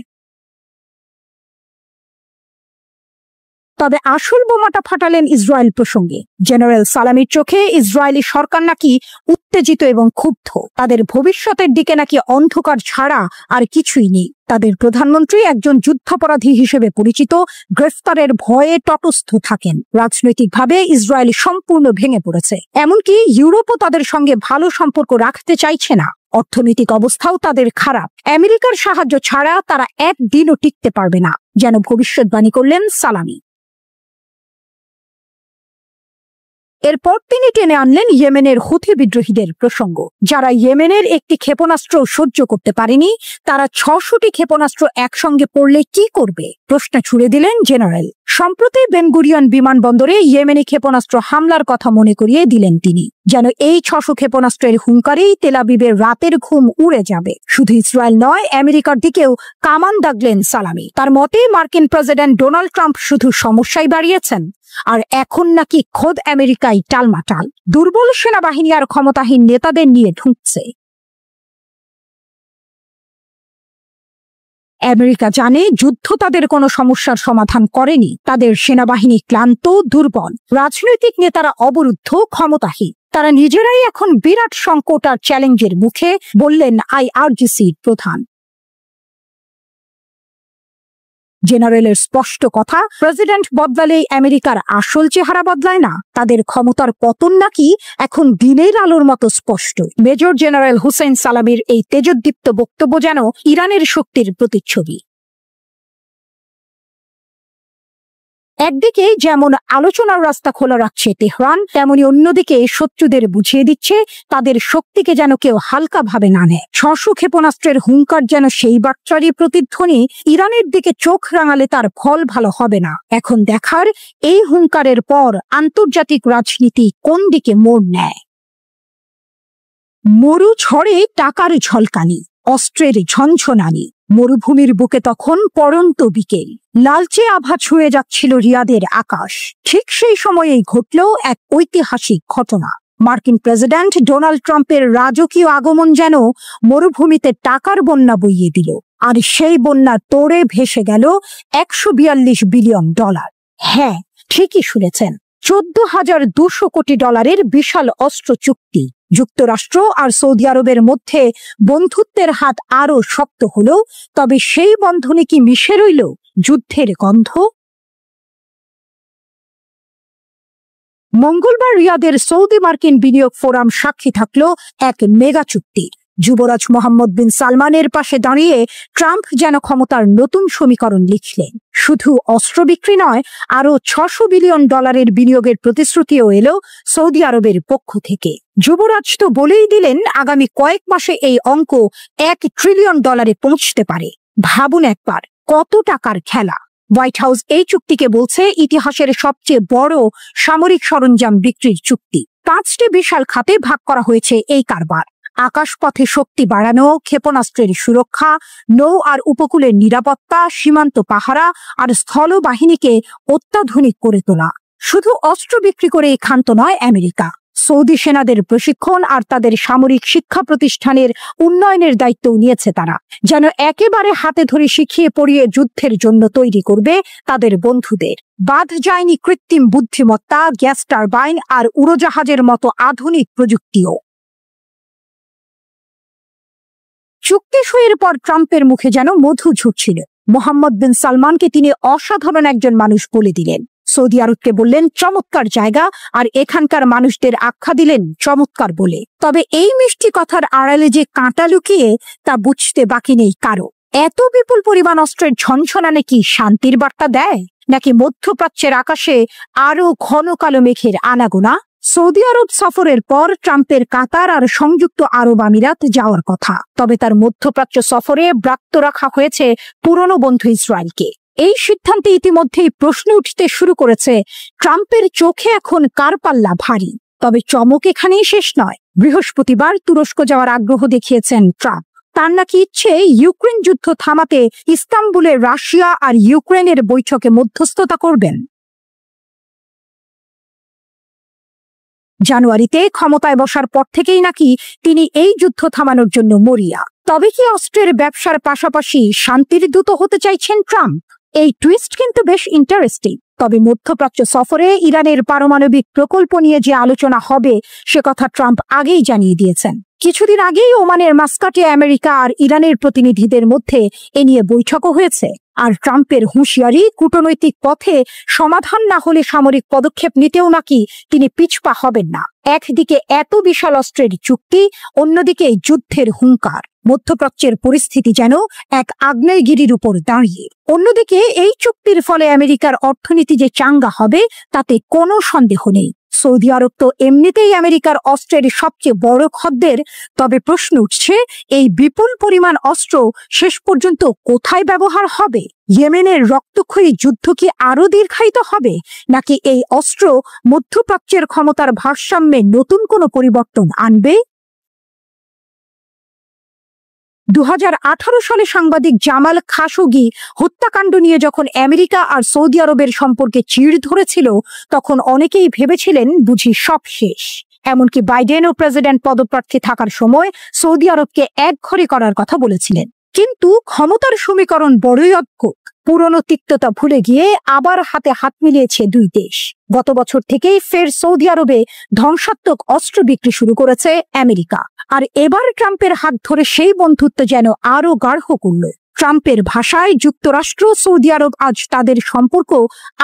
তবে আসল বোমাটা ফাটালেন ইসরায়েল প্রসঙ্গে। জেনারেল সালামির চোখে ইসরায়েলি সরকার নাকি উত্তেজিত এবং ক্ষুব্ধ। তাদের ভবিষ্যতের দিকে নাকি অন্ধকার ছাড়া আর কিছুই নেই। তাদের প্রধানমন্ত্রী একজন যুদ্ধাপরাধী হিসেবে পরিচিত, গ্রেফতারের ভয়ে তটস্থ থাকেন। রাজনৈতিকভাবে ইসরায়েল সম্পূর্ণ ভেঙে পড়েছে, এমনকি ইউরোপও তাদের সঙ্গে ভালো সম্পর্ক রাখতে চাইছে না। অর্থনৈতিক অবস্থাও তাদের খারাপ। আমেরিকার সাহায্য ছাড়া তারা একদিনও টিকতে পারবে না, যেন ভবিষ্যৎবাণী করলেন সালামি। এরপর তিনি টেনে আনলেন ইয়েমেনের হুথি বিদ্রোহীদের প্রসঙ্গ, যারা ইয়েমেনের একটি ক্ষেপণাস্ত্র সহ্য করতে পারেনি। তারা 600টি ক্ষেপণাস্ত্র একসঙ্গে পড়লে কি করবে, প্রশ্ন ছুড়ে দিলেন জেনারেল। সম্প্রতি বেন গুরিয়ন বিমানবন্দরে ইয়েমেনি ক্ষেপণাস্ত্র হামলার কথা মনে করিয়ে দিলেন তিনি, যেন এই 600 ক্ষেপণাস্ত্রের হুঙ্কারেই তেল আবিবের রাতের ঘুম উড়ে যাবে। শুধু ইসরায়েল নয়, আমেরিকার দিকেও কামান দাগলেন সালামি। তার মতে, মার্কিন প্রেসিডেন্ট ডোনাল্ড ট্রাম্প শুধু সমস্যাই বাড়িয়েছেন, আর এখন নাকি খোদ আমেরিকাই টালমাটাল, দুর্বল সেনাবাহিনী আর ক্ষমতাহীন নেতাদের নিয়ে ঢুকছে। আমেরিকা জানে যুদ্ধ তাদের কোনো সমস্যার সমাধান করেনি। তাদের সেনাবাহিনী ক্লান্ত, দুর্বল, রাজনৈতিক নেতারা অবরুদ্ধ, ক্ষমতাহীন। তারা নিজেরাই এখন বিরাট সংকট আর চ্যালেঞ্জের মুখে, বললেন IRGCর প্রধান। জেনারেলের স্পষ্ট কথা, প্রেসিডেন্ট বদলালেই আমেরিকার আসল চেহারা বদলায় না। তাদের ক্ষমতার পতন নাকি এখন দিনের আলোর মতো স্পষ্ট। মেজর জেনারেল হোসেন সালামির এই তেজোদ্দীপ্ত বক্তব্য যেন ইরানের শক্তির প্রতিচ্ছবি। একদিকে যেমন আলোচনার রাস্তা খোলা রাখছে তেহরান, তেমনি অন্যদিকে শত্রুদের বুঝিয়ে দিচ্ছে তাদের শক্তিকে যেন কেউ হালকা ভাবে না নেয়। 600 ক্ষেপণাস্ত্রের হুঙ্কার যেন সেই বার্তারই প্রতিধ্বনি। ইরানের দিকে চোখ রাঙালে তার ফল ভালো হবে না। এখন দেখার, এই হুঙ্কারের পর আন্তর্জাতিক রাজনীতি কোন দিকে মোড় নেয়। মরু ঝড়ে টাকার ঝলকানি। অস্ত্রের ঝনঝনানি। মরুভূমির বুকে তখন পড়ন্ত বিকেল, লালচে আভা ছুঁয়ে যাচ্ছিল রিয়াদের আকাশ। ঠিক সেই সময়েই ঘটল এক ঐতিহাসিক ঘটনা। মার্কিন প্রেসিডেন্ট ডোনাল্ড ট্রাম্পের রাজকীয় আগমন যেন মরুভূমিতে টাকার বন্যা বইয়ে দিল। আর সেই বন্যা তোড়ে ভেসে গেল $142 বিলিয়ন। হ্যাঁ, ঠিকই শুনেছেন, $14,200 কোটি বিশাল অস্ত্র চুক্তি। যুক্তরাষ্ট্র আর সৌদি আরবের মধ্যে বন্ধুত্বের হাত আরো শক্ত হলো, তবে সেই বন্ধনে কি মিশে রইল যুদ্ধের গন্ধ? মঙ্গলবার রিয়াদের সৌদি মার্কিন বিনিয়োগ ফোরাম সাক্ষী থাকল এক মেগা চুক্তির। যুবরাজ মোহাম্মদ বিন সালমানের পাশে দাঁড়িয়ে ট্রাম্প যেন ক্ষমতার নতুন সমীকরণ লিখলেন। শুধু অস্ত্র বিক্রি নয়, আরো $600 বিলিয়ন বিনিয়োগের প্রতিশ্রুতিও এলো সৌদি আরবের পক্ষ থেকে। যুবরাজ তো বলেই দিলেন আগামী কয়েক মাসে এই অঙ্ক $1 ট্রিলিয়ন পৌঁছতে পারে। ভাবুন একবার, কত টাকার খেলা! হোয়াইট হাউস এই চুক্তিকে বলছে ইতিহাসের সবচেয়ে বড় সামরিক সরঞ্জাম বিক্রির চুক্তি। 5টি বিশাল খাতে ভাগ করা হয়েছে এই কারবার। আকাশপথে শক্তি বাড়ানো, ক্ষেপণাস্ত্রের সুরক্ষা, নৌ আর উপকূলের নিরাপত্তা, সীমান্ত পাহারা আর স্থল বাহিনীকে অত্যাধুনিক করে তোলা। শুধু অস্ত্র বিক্রি করে ক্ষান্ত নয় আমেরিকা, সৌদি সেনাদের প্রশিক্ষণ আর তাদের সামরিক শিক্ষা প্রতিষ্ঠানের উন্নয়নের দায়িত্ব নিয়েছে তারা, যেন একেবারে হাতে ধরে শিখিয়ে পড়িয়ে যুদ্ধের জন্য তৈরি করবে তাদের বন্ধুদের। বাদ যায়নি কৃত্রিম বুদ্ধিমত্তা, গ্যাস টারবাইন আর উড়োজাহাজের মতো আধুনিক প্রযুক্তিও। চুক্তি সইয়ের পর ট্রাম্পের মুখে যেন মধু ঝরছিল। মোহাম্মদ বিন সালমানকে তিনি অসাধারণ একজন মানুষ বলে দিলেন। সৌদি আরবকে বললেন চমৎকার জায়গা, আর এখানকার মানুষদের আখ্যা দিলেন চমৎকার বলে। তবে এই মিষ্টি কথার আড়ালে যে কাঁটা লুকিয়ে, তা বুঝতে বাকি নেই কারো। এত বিপুল পরিমাণ অস্ত্রের ঝনঝনানি কি শান্তির বার্তা দেয়, নাকি মধ্যপ্রাচ্যের আকাশে আরো ঘন কালো মেঘের আনাগোনা? সৌদি আরব সফরের পর ট্রাম্পের কাতার আর সংযুক্ত আরব আমিরাত যাওয়ার কথা, তবে তার মধ্যপ্রাচ্য সফরে ব্রাত্য রাখা হয়েছে পুরনো বন্ধু ইসরায়েলকে। এই সিদ্ধান্তে ইতিমধ্যেই প্রশ্ন উঠতে শুরু করেছে, ট্রাম্পের চোখে এখন কার পাল্লা ভারী? তবে চমক এখানেই শেষ নয়। বৃহস্পতিবার তুরস্ক যাওয়ার আগ্রহ দেখিয়েছেন ট্রাম্প। তার নাকি ইচ্ছে ইউক্রেন যুদ্ধ থামাতে ইস্তাম্বুলে রাশিয়া আর ইউক্রেনের বৈঠকে মধ্যস্থতা করবেন। জানুয়ারিতে ক্ষমতায় বসার পর থেকেই নাকি তিনি এই যুদ্ধ থামানোর জন্য মরিয়া। তবে কি অস্ত্রের ব্যবসার পাশাপাশি শান্তির দূত হতে চাইছেন ট্রাম্প? এই টুইস্ট কিন্তু বেশ ইন্টারেস্টিং। তবে মধ্যপ্রাচ্য সফরে ইরানের পারমাণবিক প্রকল্প নিয়ে যে আলোচনা হবে, সে কথা ট্রাম্প আগেই জানিয়ে দিয়েছেন। কিছুদিন আগেই ওমানের মাস্কাটে আমেরিকা আর ইরানের প্রতিনিধিদের মধ্যে এ নিয়ে বৈঠকও হয়েছে। আর ট্রাম্পের হুঁশিয়ারি, কূটনৈতিক পথে সমাধান না হলে সামরিক পদক্ষেপ নিতেও নাকি তিনি পিছপা হবেন না। একদিকে এত বিশাল অস্ত্রের চুক্তি, অন্যদিকে যুদ্ধের হুঙ্কার। মধ্যপ্রাচ্যের পরিস্থিতি যেন এক আগ্নেয়গিরির উপর দাঁড়িয়ে। অন্যদিকে এই চুক্তির ফলে আমেরিকার অর্থনীতি যে চাঙ্গা হবে, তাতে কোনো সন্দেহ নেই। সৌদি আরব তো এমনিতেই আমেরিকার অস্ত্রের সবচেয়ে বড় খদ্দের। তবে প্রশ্ন উঠছে, এই বিপুল পরিমাণ অস্ত্র শেষ পর্যন্ত কোথায় ব্যবহার হবে? ইয়েমেনের রক্তক্ষয়ী যুদ্ধ কি আরো দীর্ঘায়িত হবে, নাকি এই অস্ত্র মধ্যপ্রাচ্যের ক্ষমতার ভারসাম্যে নতুন কোনো পরিবর্তন আনবে? 2018 সালে সাংবাদিক জামাল খাশোগি হত্যাকাণ্ড নিয়ে যখন আমেরিকা আর সৌদি আরবের সম্পর্কে চিড় ধরেছিল, তখন অনেকেই ভেবেছিলেন বুঝি সব শেষ। এমনকি বাইডেনও প্রেসিডেন্ট পদপ্রার্থী থাকার সময় সৌদি আরবকে একঘরে করার কথা বলেছিলেন। কিন্তু ক্ষমতার সমীকরণ বড়ই অদ্ভুত। পুরনো তিক্ততা ভুলে গিয়ে আবার হাতে হাত মিলিয়েছে দুই দেশ। গত বছর থেকেই ফের সৌদি আরবে ধ্বংসাত্মক অস্ত্র বিক্রি শুরু করেছে আমেরিকা। আর এবার ট্রাম্পের হাত ধরে সেই বন্ধুত্ব যেন আরো গাঢ় করল। ট্রাম্পের ভাষায় যুক্তরাষ্ট্র সৌদি আরব আজ তাদের সম্পর্ক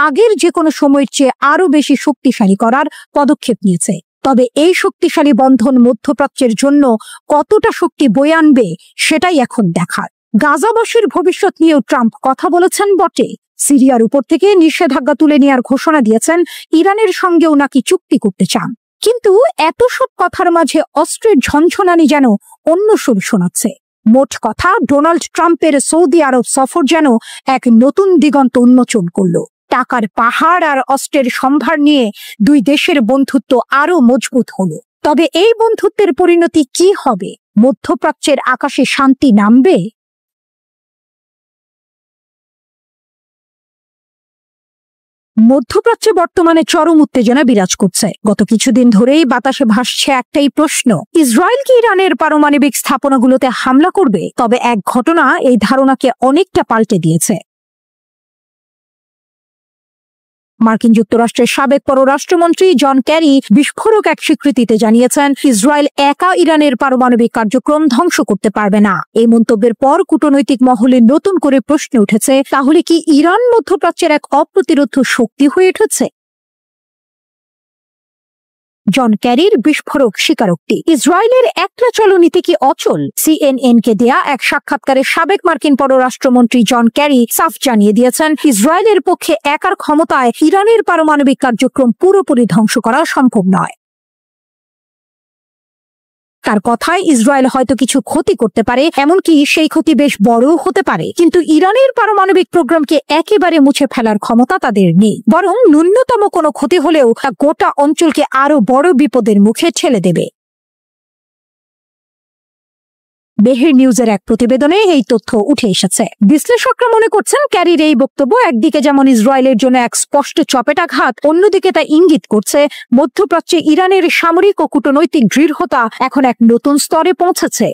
আগের যে কোনো সময়ের চেয়ে আরো বেশি শক্তিশালী করার পদক্ষেপ নিয়েছে। তবে এই শক্তিশালী বন্ধন মধ্যপ্রাচ্যের জন্য কতটা শক্তি বয়ে আনবে, সেটাই এখন দেখার। গাজাবাসীর ভবিষ্যৎ নিয়েও ট্রাম্প কথা বলেছেন বটে। সিরিয়ার উপর থেকে নিষেধাজ্ঞা তুলে নেওয়ার ঘোষণা দিয়েছেন। ইরানের সঙ্গেও নাকি চুক্তি করতে চান। কিন্তু এত সব কথার মাঝে অস্ত্রের ঝনঝনানি যেন অন্য সুর শোনাচ্ছে। মোট কথা, ডোনাল্ড ট্রাম্পের সৌদি আরব সফর যেন এক নতুন দিগন্ত উন্মোচন করল। টাকার পাহাড় আর অস্ত্রের সম্ভার নিয়ে দুই দেশের বন্ধুত্ব আরো মজবুত হলো। তবে এই বন্ধুত্বের পরিণতি কি হবে? মধ্যপ্রাচ্যের আকাশে শান্তি নামবে? মধ্যপ্রাচ্যে বর্তমানে চরম উত্তেজনা বিরাজ করছে। গত কিছুদিন ধরেই বাতাসে ভাসছে একটাই প্রশ্ন, ইসরায়েল কি ইরানের পারমাণবিক স্থাপনাগুলোতে হামলা করবে? তবে এক ঘটনা এই ধারণাকে অনেকটা পাল্টে দিয়েছে। মার্কিন যুক্তরাষ্ট্রের সাবেক পররাষ্ট্রমন্ত্রী জন ক্যারি বিস্ফোরক এক স্বীকৃতিতে জানিয়েছেন, ইসরায়েল একা ইরানের পারমাণবিক কার্যক্রম ধ্বংস করতে পারবে না। এই মন্তব্যের পর কূটনৈতিক মহলে নতুন করে প্রশ্ন উঠেছে, তাহলে কি ইরান মধ্যপ্রাচ্যের এক অপ্রতিরোধ্য শক্তি হয়ে উঠেছে? জন ক্যারির বিস্ফোরক স্বীকারোক্তি। ইসরায়েলের একলা চলনীতি কি অচল? CNN-কে দেয়া এক সাক্ষাৎকারে সাবেক মার্কিন পররাষ্ট্রমন্ত্রী জন ক্যারি সাফ জানিয়ে দিয়েছেন, ইসরায়েলের পক্ষে একার ক্ষমতায় ইরানের পারমাণবিক কার্যক্রম পুরোপুরি ধ্বংস করা সম্ভব নয়। তার কথায় ইসরায়েল হয়তো কিছু ক্ষতি করতে পারে, এমনকি সেই ক্ষতি বেশ বড়ও হতে পারে, কিন্তু ইরানের পারমাণবিক প্রোগ্রামকে একেবারে মুছে ফেলার ক্ষমতা তাদের নেই। বরং ন্যূনতম কোনো ক্ষতি হলেও তা গোটা অঞ্চলকে আরো বড় বিপদের মুখে ঠেলে দেবে। বেহের নিউজের এক প্রতিবেদনে এই তথ্য উঠে এসেছে। বিশ্লেষকরা মনে করছেন, ক্যারির এই বক্তব্য একদিকে যেমন ইসরায়েলের জন্য এক স্পষ্ট চপেটাঘাত, অন্যদিকে তা ইঙ্গিত করছে মধ্যপ্রাচ্যে ইরানের সামরিক ও কূটনৈতিক দৃঢ়তা এখন এক নতুন স্তরে পৌঁছেছে।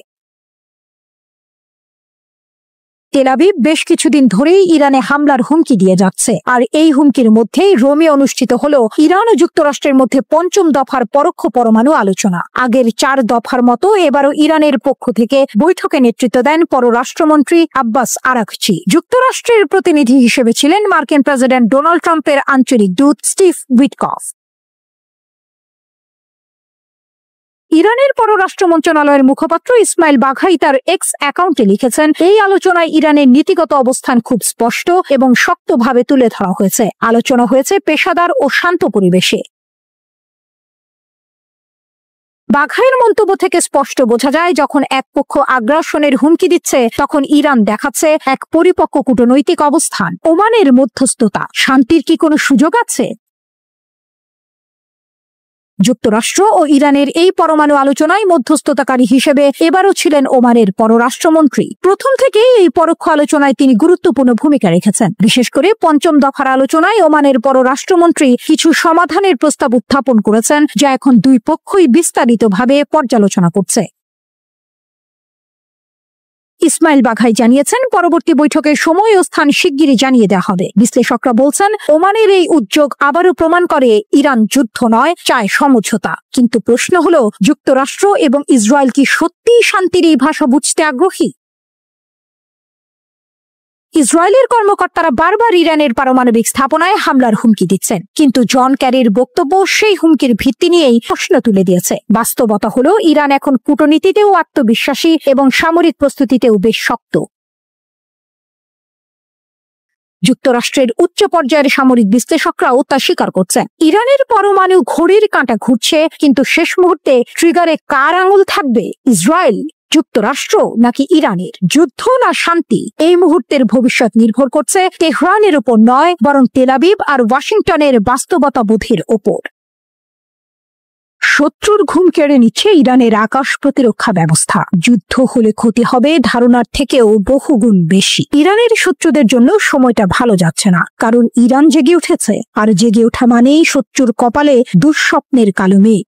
তেল আবিব বেশ কিছুদিন ধরেই ইরানে হামলার হুমকি দিয়ে যাচ্ছে, আর এই হুমকির মধ্যেই রোমে অনুষ্ঠিত হলো ইরান ও যুক্তরাষ্ট্রের মধ্যে ৫ম দফার পরোক্ষ পরমাণু আলোচনা। আগের ৪ দফার মতো এবারও ইরানের পক্ষ থেকে বৈঠকে নেতৃত্ব দেন পররাষ্ট্রমন্ত্রী আব্বাস আরাকচি। যুক্তরাষ্ট্রের প্রতিনিধি হিসেবে ছিলেন মার্কিন প্রেসিডেন্ট ডোনাল্ড ট্রাম্পের আঞ্চলিক দূত স্টিভ উইটকফ। ইরানের পররাষ্ট্র মন্ত্রণালয়ের মুখপাত্র ইসমাইল বাঘাই তার এক্স অ্যাকাউন্টে লিখেছেন, এই আলোচনায় ইরানের নীতিগত অবস্থান খুব স্পষ্ট এবং শক্তভাবে তুলে ধরা হয়েছে। আলোচনা হয়েছে পেশাদার ও শান্ত পরিবেশে। বাঘাইয়ের মন্তব্য থেকে স্পষ্ট বোঝা যায়, যখন এক পক্ষ আগ্রাসনের হুমকি দিচ্ছে, তখন ইরান দেখাচ্ছে এক পরিপক্ক কূটনৈতিক অবস্থান। ওমানের মধ্যস্থতা, শান্তির কি কোনো সুযোগ আছে? যুক্তরাষ্ট্র ও ইরানের এই পরমাণু আলোচনায় মধ্যস্থতাকারী হিসেবে এবারও ছিলেন ওমানের পররাষ্ট্রমন্ত্রী। প্রথম থেকেই এই পরোক্ষ আলোচনায় তিনি গুরুত্বপূর্ণ ভূমিকা রেখেছেন। বিশেষ করে ৫ম দফার আলোচনায় ওমানের পররাষ্ট্রমন্ত্রী কিছু সমাধানের প্রস্তাব উত্থাপন করেছেন, যা এখন দুই পক্ষই বিস্তারিতভাবে পর্যালোচনা করছে। ইসমাইল বাঘাই জানিয়েছেন, পরবর্তী বৈঠকের সময় ও স্থান শিগগিরই জানিয়ে দেওয়া হবে। বিশ্লেষকরা বলছেন, ওমানের এই উদ্যোগ আবারও প্রমাণ করে ইরান যুদ্ধ নয়, চায় সমঝোতা। কিন্তু প্রশ্ন হলো, যুক্তরাষ্ট্র এবং ইসরায়েল কি সত্যিই শান্তির এই ভাষা বুঝতে আগ্রহী? ইসরায়েলের কর্মকর্তারা বারবার ইরানের পারমাণবিক স্থাপনায় হামলার হুমকি দিচ্ছেন, কিন্তু জন ক্যারির বক্তব্য সেই হুমকির ভিত্তি নিয়েই প্রশ্ন তুলে দিয়েছে। বাস্তবতা হলো, ইরান এখন কূটনীতিতেও আত্মবিশ্বাসী এবং সামরিক প্রস্তুতিতেও বেশ শক্ত। যুক্তরাষ্ট্রের উচ্চ পর্যায়ের সামরিক বিশ্লেষকরাও তা স্বীকার করছেন। ইরানের পরমাণু ঘড়ির কাঁটা ঘুরছে, কিন্তু শেষ মুহূর্তে ট্রিগারে কার আঙুল থাকবে? ইসরায়েল, যুক্তরাষ্ট্র নাকি ইরানের? যুদ্ধ না শান্তি? এই মুহূর্তের ভবিষ্যৎ নির্ভর করছে তেহরানের উপর নয়, বরং তেল আবিব আর ওয়াশিংটনের বাস্তবতাবোধের ওপর। শত্রুর ঘুম কেড়ে নিচ্ছে ইরানের আকাশ প্রতিরক্ষা ব্যবস্থা। যুদ্ধ হলে ক্ষতি হবে ধারণার থেকেও বহুগুণ বেশি। ইরানের শত্রুদের জন্য সময়টা ভালো যাচ্ছে না, কারণ ইরান জেগে উঠেছে, আর জেগে ওঠা মানেই শত্রুর কপালে দুঃস্বপ্নের কালো মেঘ।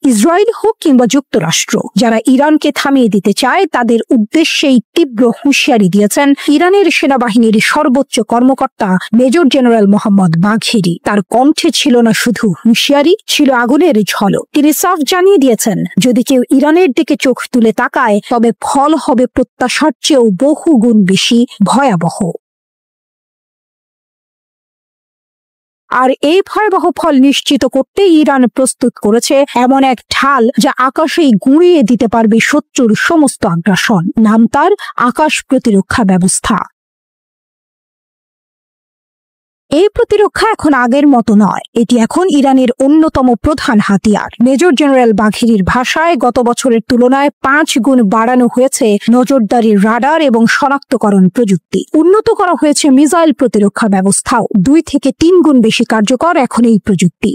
ইসরায়েল হোক কিংবা যুক্তরাষ্ট্র, যারা ইরানকে থামিয়ে দিতে চায়, তাদের উদ্দেশ্যেই তীব্র হুঁশিয়ারি দিয়েছেন ইরানের সেনাবাহিনীর সর্বোচ্চ কর্মকর্তা মেজর জেনারেল মোহাম্মদ বাঘেরি। তার কণ্ঠে ছিল না শুধু হুঁশিয়ারি, ছিল আগুনের ঝলক। তিনি সাফ জানিয়ে দিয়েছেন, যদি কেউ ইরানের দিকে চোখ তুলে তাকায়, তবে ফল হবে প্রত্যাশার চেয়েও বহুগুণ বেশি ভয়াবহ। আর এই ভয়াবহ ফল নিশ্চিত করতে ইরান প্রস্তুত করেছে এমন এক ঢাল, যা আকাশেই গুঁড়িয়ে দিতে পারবে শত্রুর সমস্ত আগ্রাসন। নাম তার আকাশ প্রতিরক্ষা ব্যবস্থা। এই প্রতিরক্ষা এখন আগের মতো নয়, এটি এখন ইরানের অন্যতম প্রধান হাতিয়ার। মেজর জেনারেল বাঘেরির ভাষায়, গত বছরের তুলনায় 5 গুণ বাড়ানো হয়েছে নজরদারির রাডার এবং শনাক্তকরণ প্রযুক্তি। উন্নত করা হয়েছে মিসাইল প্রতিরক্ষা ব্যবস্থাও। 2 থেকে 3 গুণ বেশি কার্যকর এখন এই প্রযুক্তি।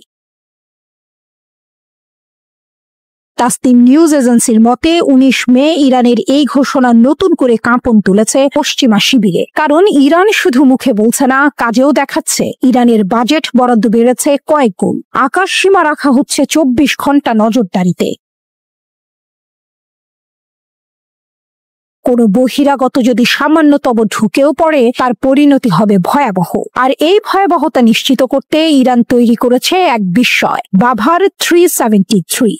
তাসনিম নিউজ এজেন্সির মতে ১৯ মে ইরানের এই ঘোষণা নতুন করে কাঁপন তুলেছে পশ্চিমা শিবিরে। কারণ ইরান শুধু মুখে বলছে না, কাজেও দেখাচ্ছে। ইরানের বাজেট বরাদ্দ বেড়েছে কয়েক গুণ। আকাশ সীমা রাখা হচ্ছে ২৪ ঘন্টা নজরদারিতে। কোনো বহিরাগত যদি সামান্যতম ঢুকেও পড়ে, তার পরিণতি হবে ভয়াবহ। আর এই ভয়াবহতা নিশ্চিত করতে ইরান তৈরি করেছে এক বিস্ময়, বাভার 373।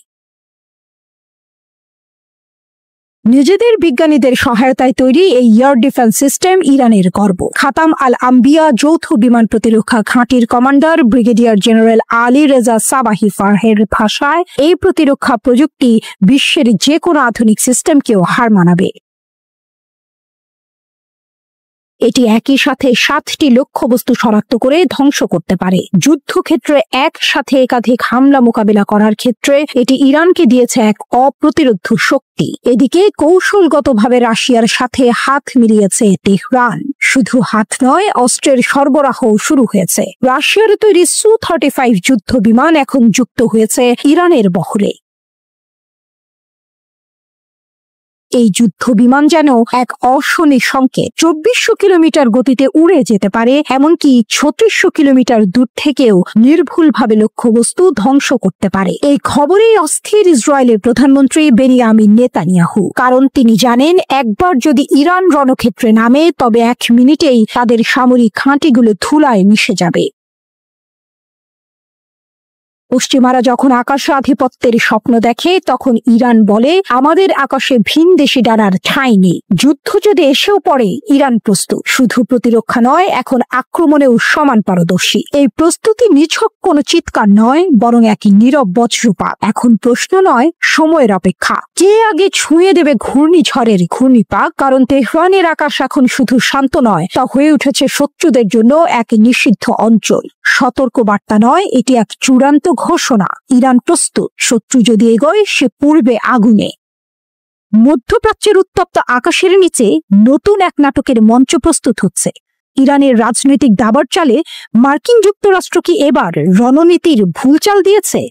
নিজেদের বিজ্ঞানীদের সহায়তায় তৈরি এই এয়ার ডিফেন্স সিস্টেম ইরানের গর্ব। খাতাম আল আম্বিয়া যৌথ বিমান প্রতিরক্ষা ঘাঁটির commander brigadier general Ali Reza Sabahi ফারহের ভাষায়, এই প্রতিরক্ষা প্রযুক্তি বিশ্বের যে কোনো আধুনিক সিস্টেমকেও হার মানাবে। এটি একই সাথে 7টি লক্ষ্যবস্তু শনাক্ত করে ধ্বংস করতে পারে। যুদ্ধক্ষেত্রে একসাথে একাধিক হামলা মোকাবিলা করার ক্ষেত্রে এটি ইরানকে দিয়েছে এক অপ্রতিরোধ্য শক্তি। এদিকে কৌশলগতভাবে রাশিয়ার সাথে হাত মিলিয়েছে তেহরান। শুধু হাত নয়, অস্ত্রের সরবরাহ শুরু হয়েছে। রাশিয়ার তৈরি সু-35 যুদ্ধ বিমান এখন যুক্ত হয়েছে ইরানের বহরে। এই যুদ্ধ বিমান যেন এক অশনি সংকেত। ২৪০০ কিলোমিটার গতিতে উড়ে যেতে পারে, এমনকি ৩৬০০ কিলোমিটার দূর থেকেও নির্ভুলভাবে লক্ষ্যবস্তু ধ্বংস করতে পারে। এই খবরেই অস্থির ইসরায়েলের প্রধানমন্ত্রী বেনিয়ামিন নেতানিয়াহু। কারণ তিনি জানেন, একবার যদি ইরান রণক্ষেত্রে নামে, তবে ১ মিনিটেই তাদের সামরিক ঘাঁটিগুলো ধুলায় মিশে যাবে। পশ্চিমারা যখন আকাশে আধিপত্যের স্বপ্ন দেখে, তখন ইরান বলে, আমাদের আকাশে ভিনদেশি ডানার ঠাঁই নেই। যুদ্ধ যদি এসেও পড়ে, ইরান প্রস্তুত। শুধু প্রতিরক্ষা নয়, এখন আক্রমণেও সমান পারদর্শী। এই প্রস্তুতি নিছক কোনো চিৎকার নয়, বরং একই নীরব বজ্রপাত। এখন প্রশ্ন নয়, সময়ের অপেক্ষা। কে আগে ছুঁয়ে দেবে ঘূর্ণিঝড়ের ঘূর্ণিপাক? কারণ তেহরানের আকাশ এখন শুধু শান্ত নয়, তা হয়ে উঠেছে শত্রুদের জন্য এক নিষিদ্ধ অঞ্চল। সতর্ক বার্তা নয়, এটি এক চূড়ান্ত ঘোষণা। ইরান প্রস্তুত। শত্রু যদি এগোয়, সে পূর্বে আগুনে। মধ্যপ্রাচ্যের উত্তপ্ত আকাশের নিচে নতুন এক নাটকের মঞ্চ প্রস্তুত হচ্ছে। ইরানের রাজনৈতিক দাবার চালে মার্কিন যুক্তরাষ্ট্র কি এবার রণনীতির ভুল চাল দিয়েছে?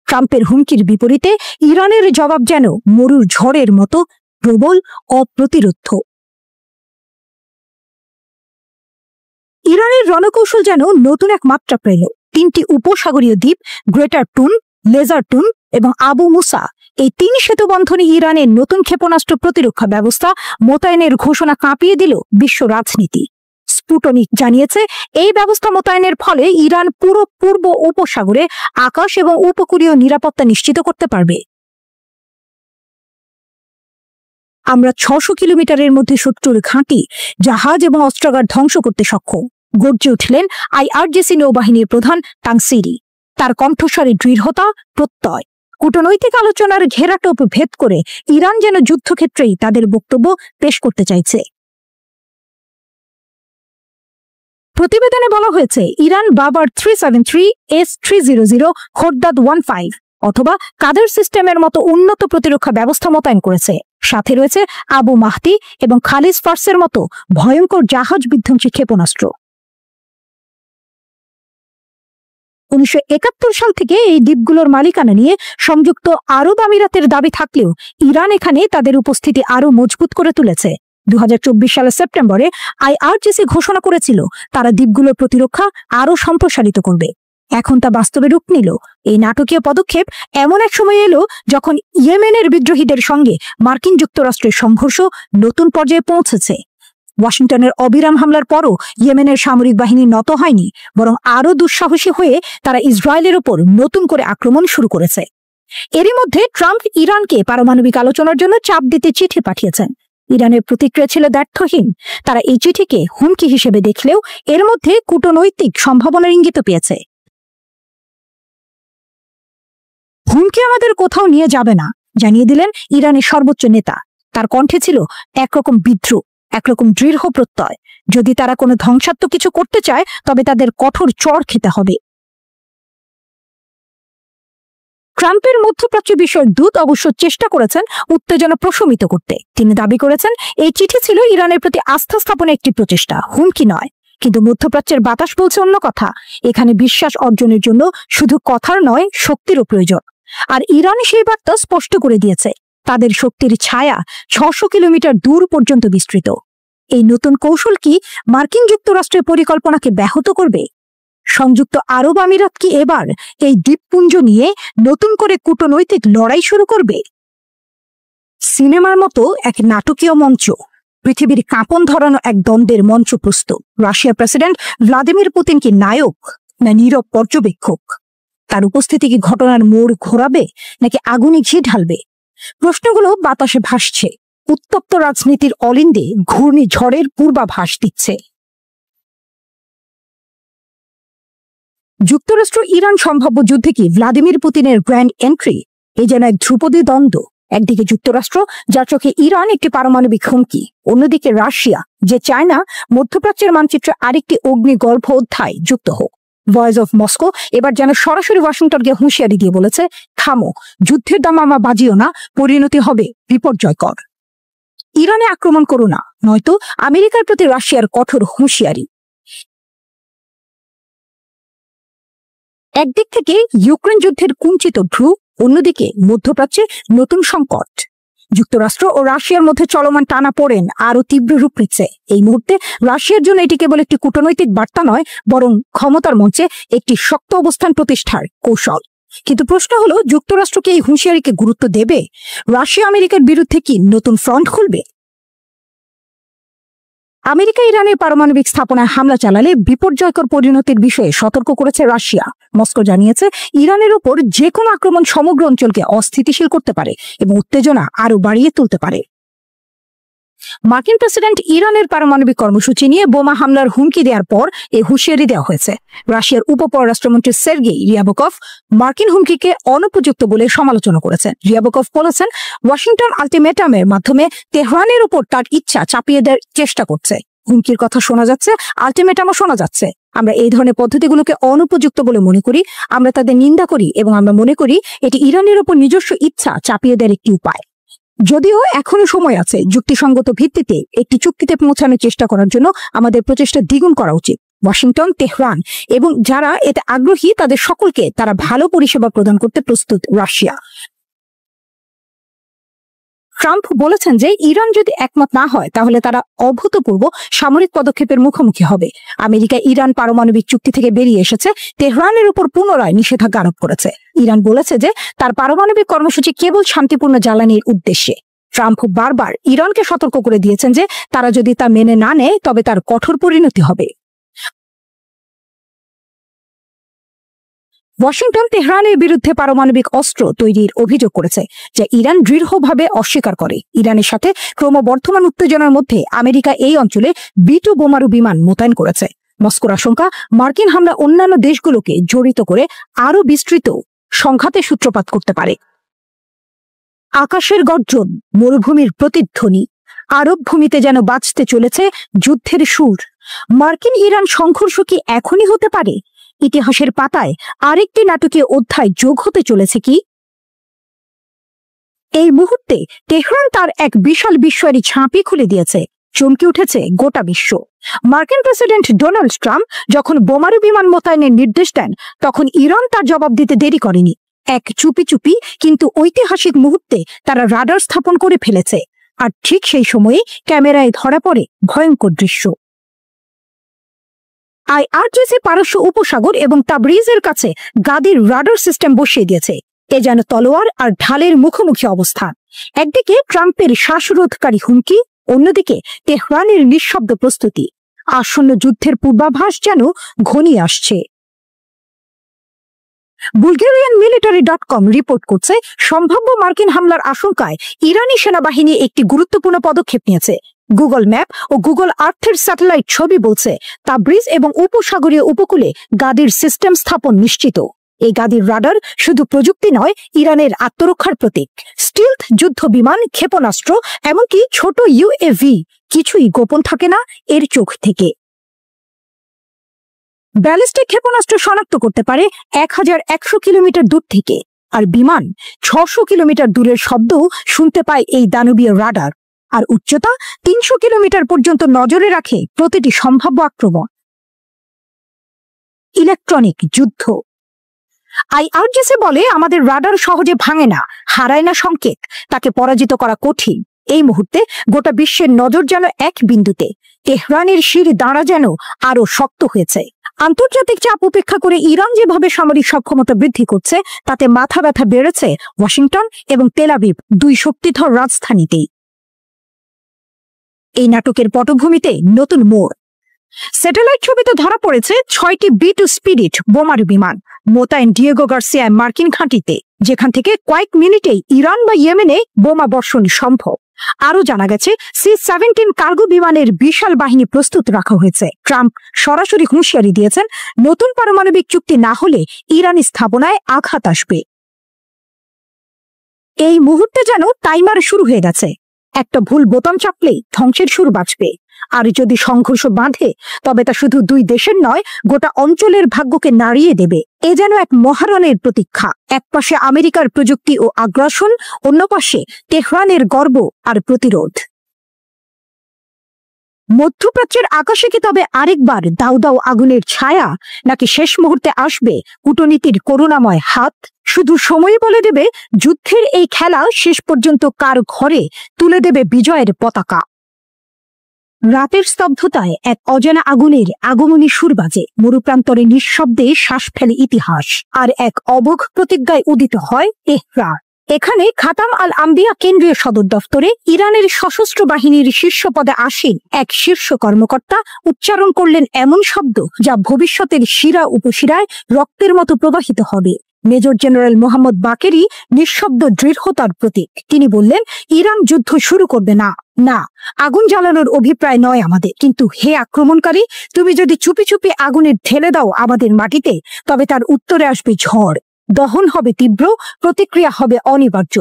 ট্রাম্পের হুমকির বিপরীতে ইরানের জবাব যেন মরুর ঝড়ের মতো প্রবল, অপ্রতিরোধ্য। ইরানের রণকৌশল যেন নতুন এক মাত্রা পেল। 3টি উপসাগরীয় দ্বীপ, গ্রেটার টুন, লেজার টুন এবং আবু মুসা, এই 3 সেতুবন্ধনে ইরানের নতুন ক্ষেপণাস্ত্র প্রতিরক্ষা ব্যবস্থা মোতায়েনের ঘোষণা কাঁপিয়ে দিল বিশ্ব রাজনীতি। স্পুটনিক জানিয়েছে, এই ব্যবস্থা মোতায়েনের ফলে ইরান পুরো পূর্ব উপসাগরে আকাশ এবং উপকূলীয় নিরাপত্তা নিশ্চিত করতে পারবে। আমরা ৬০০ কিলোমিটারের মধ্যে শত্রুর ঘাঁটি, জাহাজ এবং অস্ত্রাগার ধ্বংস করতে সক্ষম, গর্জে উঠলেন আইআরজিসি নৌবাহিনীর প্রধান তাংসিরি। তার কণ্ঠস্বরে দৃঢ়তা, প্রত্যয়। কূটনৈতিক আলোচনার ঘেরাটোপ ভেদ করে ইরান যেন যুদ্ধক্ষেত্রেই তাদের বক্তব্য পেশ করতে চাইছে। প্রতিবেদনে বলা হয়েছে, ইরান বাবার 373, S-300, খোরদাদ 15 অথবা কাদের সিস্টেমের মতো উন্নত প্রতিরক্ষা ব্যবস্থা মোতায়েন করেছে। সাথে রয়েছে আবু মাহদি এবং খালিজ ফার্সের মতো ভয়ঙ্কর জাহাজ বিধ্বংসী ক্ষেপণাস্ত্র। 1971 সাল থেকে এই দ্বীপগুলোর মালিকানা নিয়ে সংযুক্ত আরব আমিরাতের দাবি থাকলেও ইরান এখানে তাদের উপস্থিতি আরো মজবুত করে তুলেছে। 2024 সালের সেপ্টেম্বরে আইআরজিসি ঘোষণা করেছিল, তারা দ্বীপগুলোর প্রতিরক্ষা আরো সম্প্রসারিত করবে। এখন তা বাস্তবে রূপ নিল। এই নাটকীয় পদক্ষেপ এমন এক সময় এলো যখন ইয়েমেনের বিদ্রোহীদের সঙ্গে মার্কিন যুক্তরাষ্ট্রের সংঘর্ষ নতুন পর্যায়ে পৌঁছেছে। ওয়াশিংটনের অবিরাম হামলার পরও ইয়েমেনের সামরিক বাহিনী নত হয়নি, বরং আরো দুঃসাহসী হয়ে তারা ইসরায়েলের ওপর নতুন করে আক্রমণ শুরু করেছে। এরই মধ্যে ট্রাম্প ইরানকে পারমাণবিক আলোচনার জন্য চাপ দিতে চিঠি পাঠিয়েছেন। ইরানের প্রতিক্রিয়া ছিল ব্যর্থহীন। তারা এই চিঠিকে হুমকি হিসেবে দেখলেও এর মধ্যে কূটনৈতিক সম্ভাবনার ইঙ্গিত পেয়েছে। হুমকি আমাদের কোথাও নিয়ে যাবে না, জানিয়ে দিলেন ইরানের সর্বোচ্চ নেতা। তার কণ্ঠে ছিল একরকম বিদ্রুপ, একরকম দৃঢ় প্রত্যয়। যদি তারা কোনো ধ্বংসাত্মক কিছু করতে চায়, তবে তাদের কঠোর চড় খেতে হবে। ট্রাম্পের মধ্যপ্রাচ্য বিষয়ক দূত অবশ্য চেষ্টা করেছেন উত্তেজনা প্রশমিত করতে। তিনি দাবি করেছেন, এই চিঠি ছিল ইরানের প্রতি আস্থা স্থাপনের একটি প্রচেষ্টা, হুমকি নয়। কিন্তু মধ্যপ্রাচ্যের বাতাস বলছে অন্য কথা। এখানে বিশ্বাস অর্জনের জন্য শুধু কথার নয়, শক্তিরও প্রয়োজন। আর ইরান সেই বার্তা স্পষ্ট করে দিয়েছে, তাদের শক্তির ছায়া 600 কিলোমিটার দূর পর্যন্ত বিস্তৃত। এই নতুন কৌশল কি মার্কিন যুক্তরাষ্ট্রের পরিকল্পনাকে ব্যাহত করবে? সংযুক্ত আরব আমিরাত কি এবার এই দ্বীপপুঞ্জ নিয়ে নতুন করে কূটনৈতিক লড়াই শুরু করবে? সিনেমার মতো এক নাটকীয় মঞ্চ, পৃথিবীর কাঁপন ধরানো এক দ্বন্দ্বের মঞ্চ প্রস্তুত। রাশিয়ার প্রেসিডেন্ট ভ্লাদিমির পুতিন কি নায়ক না নীরব পর্যবেক্ষক? তার উপস্থিতি কি ঘটনার মোড় ঘোরাবে নাকি আগুনে ঘি ঢালবে? প্রশ্নগুলো বাতাসে ভাসছে, উত্তপ্ত রাজনীতির অলিন্দে ঘূর্ণিঝড়ের পূর্বাভাস দিচ্ছে। যুক্তরাষ্ট্র ইরান সম্ভাব্য যুদ্ধে কি ভ্লাদিমির পুতিনের গ্র্যান্ড এন্ট্রি? এই যেন এক ধ্রুপদী দ্বন্দ্ব। একদিকে যুক্তরাষ্ট্র, যার চোখে ইরান একটি পারমাণবিক হুমকি, অন্যদিকে রাশিয়া, যে চায় না মধ্যপ্রাচ্যের মানচিত্রে আরেকটি অগ্নিগর্ভ অধ্যায় যুক্ত হোক। ভয়েস অফ মস্কো এবার যেন সরাসরি ওয়াশিংটনকে হুঁশিয়ারি দিয়ে বলেছে, থামো, যুদ্ধের দামামা বাজিও না, পরিণতি হবে বিপর্যয়কর। ইরানে আক্রমণ করো না, নয়তো আমেরিকার প্রতি রাশিয়ার কঠোর হুঁশিয়ারি। একদিক থেকে ইউক্রেন যুদ্ধের কুঞ্চিত ভ্রু, অন্যদিকে মধ্যপ্রাচ্যে নতুন সংকট। যুক্তরাষ্ট্র ও রাশিয়ার মধ্যে চলমান টানাপোড়েন আরো তীব্র রূপ নিচ্ছে। এই মুহূর্তে রাশিয়ার জন্য এটি কেবল একটি কূটনৈতিক বার্তা নয়, বরং ক্ষমতার মঞ্চে একটি শক্ত অবস্থান প্রতিষ্ঠার কৌশল। কিন্তু প্রশ্ন হলো, যুক্তরাষ্ট্রকে এই হুঁশিয়ারিকে গুরুত্ব দেবে? রাশিয়া আমেরিকার বিরুদ্ধে কি নতুন ফ্রন্ট খুলবে? আমেরিকা ইরানের পারমাণবিক স্থাপনায় হামলা চালালে বিপর্যয়কর পরিণতির বিষয়ে সতর্ক করেছে রাশিয়া। মস্কো জানিয়েছে, ইরানের উপর যে কোনো আক্রমণ সমগ্র অঞ্চলকে অস্থিতিশীল করতে পারে এবং উত্তেজনা আরো বাড়িয়ে তুলতে পারে। মার্কিন প্রেসিডেন্ট ইরানের পারমাণবিক কর্মসূচি নিয়ে বোমা হামলার হুমকি দেওয়ার পর এই হুঁশিয়ারি দেওয়া হয়েছে। রাশিয়ার উপপররাষ্ট্রমন্ত্রী সের্গেই রিয়াবকভ মার্কিন হুমকিকে অনুপযুক্ত বলে সমালোচনা করেছেন। রিয়াবকভ বলেছেন, ওয়াশিংটন আলটিমেটামের মাধ্যমে তেহরানের উপর তার ইচ্ছা চাপিয়ে দেওয়ার চেষ্টা করছে। হুমকির কথা শোনা যাচ্ছে, আলটিমেটামও শোনা যাচ্ছে। আমরা এই ধরনের পদ্ধতিগুলোকে অনুপযুক্ত বলে মনে করি, আমরা তাদের নিন্দা করি এবং আমরা মনে করি এটি ইরানের উপর নিজস্ব ইচ্ছা চাপিয়ে দেওয়ার একটি উপায়। যদিও এখনো সময় আছে, যুক্তিসঙ্গত ভিত্তিতে একটি চুক্তিতে পৌঁছানোর চেষ্টা করার জন্য আমাদের প্রচেষ্টা দ্বিগুণ করা উচিত। ওয়াশিংটন, তেহরান এবং যারা এতে আগ্রহী তাদের সকলকে তারা ভালো পরিষেবা প্রদান করতে প্রস্তুত রাশিয়া। ট্রাম্প বলেছেন যে ইরান যদি একমত না হয় তাহলে তারা অভূতপূর্ব সামরিক পদক্ষেপের মুখোমুখি হবে। আমেরিকা ইরান পারমাণবিক চুক্তি থেকে বেরিয়ে এসেছে, তেহরানের উপর পুনরায় নিষেধাজ্ঞা আরোপ করেছে। ইরান বলেছে যে তার পারমাণবিক কর্মসূচি কেবল শান্তিপূর্ণ জ্বালানির উদ্দেশ্যে। ট্রাম্প বারবার ইরানকে সতর্ক করে দিয়েছেন যে তারা যদি তা মেনে না নেয় তবে তার কঠোর পরিণতি হবে। ওয়াশিংটন তেহরানের বিরুদ্ধে পারমাণবিক অস্ত্র তৈরির অভিযোগ করেছে, যা ইরান দৃঢ়ভাবে অস্বীকার করে। ইরানের সাথে ক্রমবর্ধমান উত্তেজনার মধ্যে আমেরিকা এই অঞ্চলে B-2 বোমারু বিমান মোতায়েন করেছে। মস্কোর আশঙ্কা, মার্কিন হামলা অন্যান্য দেশগুলোকে জড়িত করে আরো বিস্তৃত সংঘাতের সূত্রপাত করতে পারে। আকাশের গর্জন, মরুভূমির প্রতিধ্বনি, আরব ভূমিতে যেন বাজতে চলেছে যুদ্ধের সুর। মার্কিন ইরান সংঘর্ষ কি এখনই হতে পারে? ইতিহাসের পাতায় আরেকটি নাটকীয় অধ্যায় যোগ হতে চলেছে কি? এই মুহূর্তে তেহরান তার এক বিশাল বিস্ময়ের ঝাঁপি খুলে দিয়েছে। চমকে উঠেছে গোটা বিশ্ব। মার্কিন প্রেসিডেন্ট ডোনাল্ড ট্রাম্প যখন বোমারু বিমান মোতায়েনের নির্দেশ দেন, তখন ইরান তার জবাব দিতে দেরি করেনি। এক চুপি চুপি কিন্তু ঐতিহাসিক মুহূর্তে তারা রাডার স্থাপন করে ফেলেছে। আর ঠিক সেই সময়ে ক্যামেরায় ধরা পড়ে ভয়ঙ্কর দৃশ্য। IRGC পারস্য উপসাগর এবং তাবরিজের কাছে গাদির রাডার সিস্টেম বসিয়ে দিয়েছে। এ যেন তলোয়ার আর ঢালের মুখোমুখি অবস্থান। একদিকে ট্রাম্পের শ্বাসরোধকারী হুমকি, অন্যদিকে তেহরানের নিঃশব্দ প্রস্তুতি। আসন্ন যুদ্ধের পূর্বাভাস যেন ঘনিয়ে আসছে। Bulgarianmilitary.com রিপোর্ট করছে, সম্ভাব্য মার্কিন হামলার আশঙ্কায় ইরানি সেনাবাহিনী একটি গুরুত্বপূর্ণ পদক্ষেপ নিয়েছে। গুগল ম্যাপ ও গুগল আর্থের স্যাটেলাইট ছবি বলছে তাবরিজ এবং উপসাগরীয় উপকূলে গাদির সিস্টেম স্থাপন নিশ্চিত। এই গাদির রাডার শুধু প্রযুক্তি নয়, ইরানের আত্মরক্ষার প্রতীক। স্টিলথ যুদ্ধ বিমান, ক্ষেপণাস্ত্র, এমনকি ছোট UAV, কিছুই গোপন থাকে না এর চোখ থেকে। ব্যালিস্টিক ক্ষেপণাস্ত্র শনাক্ত করতে পারে 1100 কিলোমিটার দূর থেকে, আর বিমান 600 কিলোমিটার দূরের শব্দও শুনতে পায় এই দানবীয় রাডার। আর উচ্চতা 300 কিলোমিটার পর্যন্ত নজরে রাখে প্রতিটি সম্ভাব্য আক্রমণ। ইলেকট্রনিক যুদ্ধ। IRGC বলে আমাদের রাডার সহজে ভাঙে না, হারায় না সংকেত, তাকে পরাজিত করা কঠিন। এই মুহূর্তে গোটা বিশ্বের নজর যেন এক বিন্দুতে। তেহরানের শির দাঁড়া যেন আরো শক্ত হয়েছে। আন্তর্জাতিক চাপ উপেক্ষা করে ইরান যেভাবে সামরিক সক্ষমতা বৃদ্ধি করছে তাতে মাথা ব্যথা বেড়েছে ওয়াশিংটন এবং তেল আবিব, দুই শক্তিধর রাজধানীতেই। এই নাটকের পটভূমিতে নতুন মোড়। স্যাটেলাইট ছবিতে ধরা পড়েছে 6টি B-2 স্পিরিট বোমার বিমান মোতায়েন ডিয়েগো গার্সিয়ায় মার্কিন ঘাঁটিতে, যেখান থেকে কয়েক মিনিটেই ইরান বা ইয়েমেনে বোমা বর্ষণ সম্ভব। আরও জানা গেছে C-17 কার্গো বিমানের বিশাল বাহিনী প্রস্তুত রাখা হয়েছে। ট্রাম্প সরাসরি হুঁশিয়ারি দিয়েছেন, নতুন পারমাণবিক চুক্তি না হলে ইরানি স্থাপনায় আঘাত আসবে। এই মুহূর্তে যেন টাইমার শুরু হয়ে গেছে। একটা ভুল বোতাম চাপলেই ধ্বংসের সুর বাজবে। আর যদি সংঘর্ষ বাঁধে তবে তা শুধু দুই দেশের নয়, গোটা অঞ্চলের ভাগ্যকে নাড়িয়ে দেবে। এ যেন এক মহারণের প্রতীক্ষা। এক পাশে আমেরিকার প্রযুক্তি ও আগ্রাসন, অন্য পাশে তেহরানের গর্ব আর প্রতিরোধ। মধ্যপ্রাচ্যের আকাশে কি তবে আরেকবার দাউ দাউ আগুনের ছায়া, নাকি শেষ মুহূর্তে আসবে কূটনীতির করুণাময় হাত? শুধু সময় বলে দেবে যুদ্ধের এই খেলা শেষ পর্যন্ত কার ঘরে তুলে দেবে বিজয়ের পতাকা। রাতের স্তব্ধতায় এক অজানা আগুনের আগমনী সুর বাজে। মরুপ্রান্তরে নিঃশব্দে শ্বাস ফেলে ইতিহাস, আর এক অবোঘ প্রতিজ্ঞায় উদিত হয় তেহরান। এখানে খাতাম আল আম্বিয়া কেন্দ্রীয় সদর দফতরে ইরানের সশস্ত্র বাহিনীর শীর্ষ পদে আসীন এক শীর্ষ কর্মকর্তা উচ্চারণ করলেন এমন শব্দ যা ভবিষ্যতের শিরা উপশিরায় রক্তের মতো প্রবাহিত হবে। মেজর জেনারেল মোহাম্মদ বাকেরি নিঃশব্দ দৃঢ়তার প্রতীক। তিনি বললেন, ইরান যুদ্ধ শুরু করবে না, না, আগুন জ্বালানোর অভিপ্রায় নয় আমাদের। কিন্তু হে আক্রমণকারী, তুমি যদি চুপি চুপি আগুনে ঢেলে দাও আমাদের মাটিতে, তবে তার উত্তরে আসবে ঝড়, দহন হবে তীব্র, প্রতিক্রিয়া হবে অনিবার্য।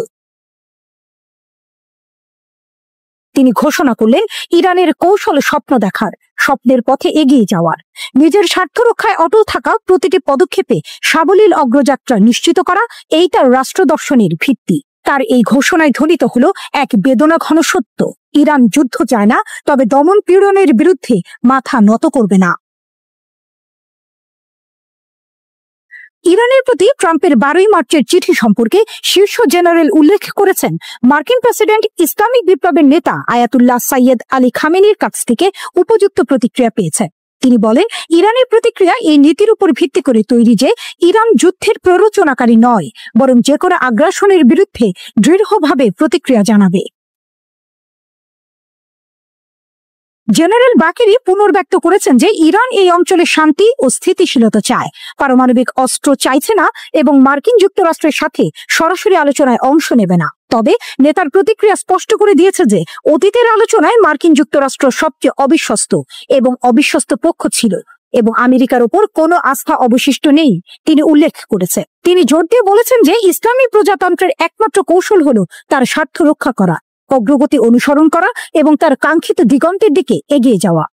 তিনি ঘোষণা করলেন, ইরানের কৌশল স্বপ্ন দেখার, স্বপ্নের পথে এগিয়ে যাওয়ার, নিজের স্বার্থ রক্ষায় অটল থাকা, প্রতিটি পদক্ষেপে সাবলীল অগ্রযাত্রা নিশ্চিত করা, এই তার রাষ্ট্র দর্শনের ভিত্তি। তার এই ঘোষণায় ধ্বনিত হলো এক বেদনা ঘন সত্য, ইরান যুদ্ধ চায় না, তবে দমন পীড়নের বিরুদ্ধে মাথা নত করবে না। ইরানের প্রতি ট্রাম্পের 12ই মার্চের চিঠি সম্পর্কে শীর্ষ জেনারেল উল্লেখ করেছেন, মার্কিন প্রেসিডেন্ট ইসলামিক বিপ্লবের নেতা আয়াতুল্লাহ সাইয়েদ আলী খামেনির কাছ থেকে উপযুক্ত প্রতিক্রিয়া পেয়েছেন। তিনি বলেন, ইরানের প্রতিক্রিয়া এই নীতির উপর ভিত্তি করে তৈরি যে ইরান যুদ্ধের প্ররোচনাকারী নয়, বরং যে কোনো আগ্রাসনের বিরুদ্ধে দৃঢ়ভাবে প্রতিক্রিয়া জানাবে। জেনারেল বাকেরি পুনর্ব্যক্ত করেছেন যে ইরান এই অঞ্চলে শান্তি ও স্থিতিশীলতা চায়, পারমাণবিক অস্ত্র চাইছে না এবং মার্কিন যুক্তরাষ্ট্রের সাথে সরাসরি আলোচনায় অংশ নেবে না। তবে নেতার প্রতিক্রিয়া স্পষ্ট করে দিয়েছে যে অতীতের আলোচনায় মার্কিন যুক্তরাষ্ট্র সবচেয়ে অবিশ্বস্ত এবং অবিশ্বস্ত পক্ষ ছিল এবং আমেরিকার ওপর কোনো আস্থা অবশিষ্ট নেই, তিনি উল্লেখ করেছে। তিনি জোর দিয়ে বলেছেন যে ইসলামী প্রজাতন্ত্রের একমাত্র কৌশল হলো তার স্বার্থ রক্ষা করা, অগ্রগতি অনুসরণ করা এবং তার কাঙ্ক্ষিত দিগন্তের দিকে এগিয়ে যাওয়া।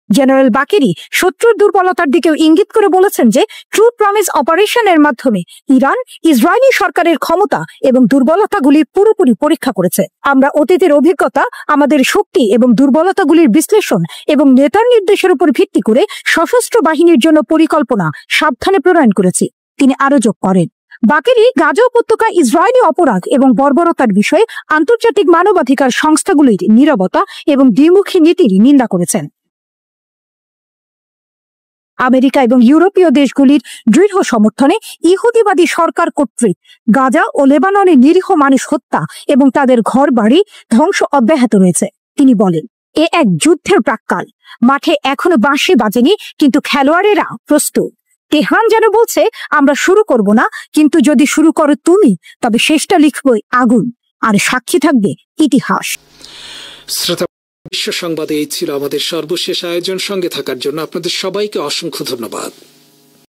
জেনারেল বাকেরি শত্রুর দুর্বলতার দিকেও ইঙ্গিত করে বলেছেন যে ট্রু প্রমিস অপারেশনের মাধ্যমে ইরান ইসরায়েলি সরকারের ক্ষমতা এবং দুর্বলতাগুলি পুরোপুরি পরীক্ষা করেছে। আমরা অতীতের অভিজ্ঞতা, আমাদের শক্তি এবং দুর্বলতাগুলির বিশ্লেষণ এবং নেতার নির্দেশের উপর ভিত্তি করে সশস্ত্র বাহিনীর জন্য পরিকল্পনা সাবধানে প্রণয়ন করেছি, তিনি আরো যোগ করেন। বাকেরি গাজা উপত্যকা ইসরায়েলি অপরাধ এবং বর্বরতার বিষয়ে আন্তর্জাতিক মানবাধিকার সংস্থাগুলির নীরবতা এবং দ্বিমুখী নীতির নিন্দা করেছেন। আমেরিকা এবং ইউরোপীয় দেশগুলির দৃঢ় সমর্থনে ইহুদিবাদী সরকার কর্তৃক গাজা ও লেবাননে নিরীহ মানুষ হত্যা এবং তাদের ঘর বাড়ি ধ্বংস অব্যাহত রয়েছে। তিনি বলেন, এ এক যুদ্ধের প্রাক্কাল, মাঠে এখনো বাঁশি বাজেনি, কিন্তু খেলোয়াড়েরা প্রস্তুত। তেহরান যেন বলছে, আমরা শুরু করব না, কিন্তু যদি শুরু করো তুমি, তবে শেষটা লিখবই আগুন, আর সাক্ষী থাকবে ইতিহাস। শ্রোতা, বিশ্ব সংবাদে এই ছিল আমাদের সর্বশেষ আয়োজন। সঙ্গে থাকার জন্য আপনাদের সবাইকে অসংখ্য ধন্যবাদ।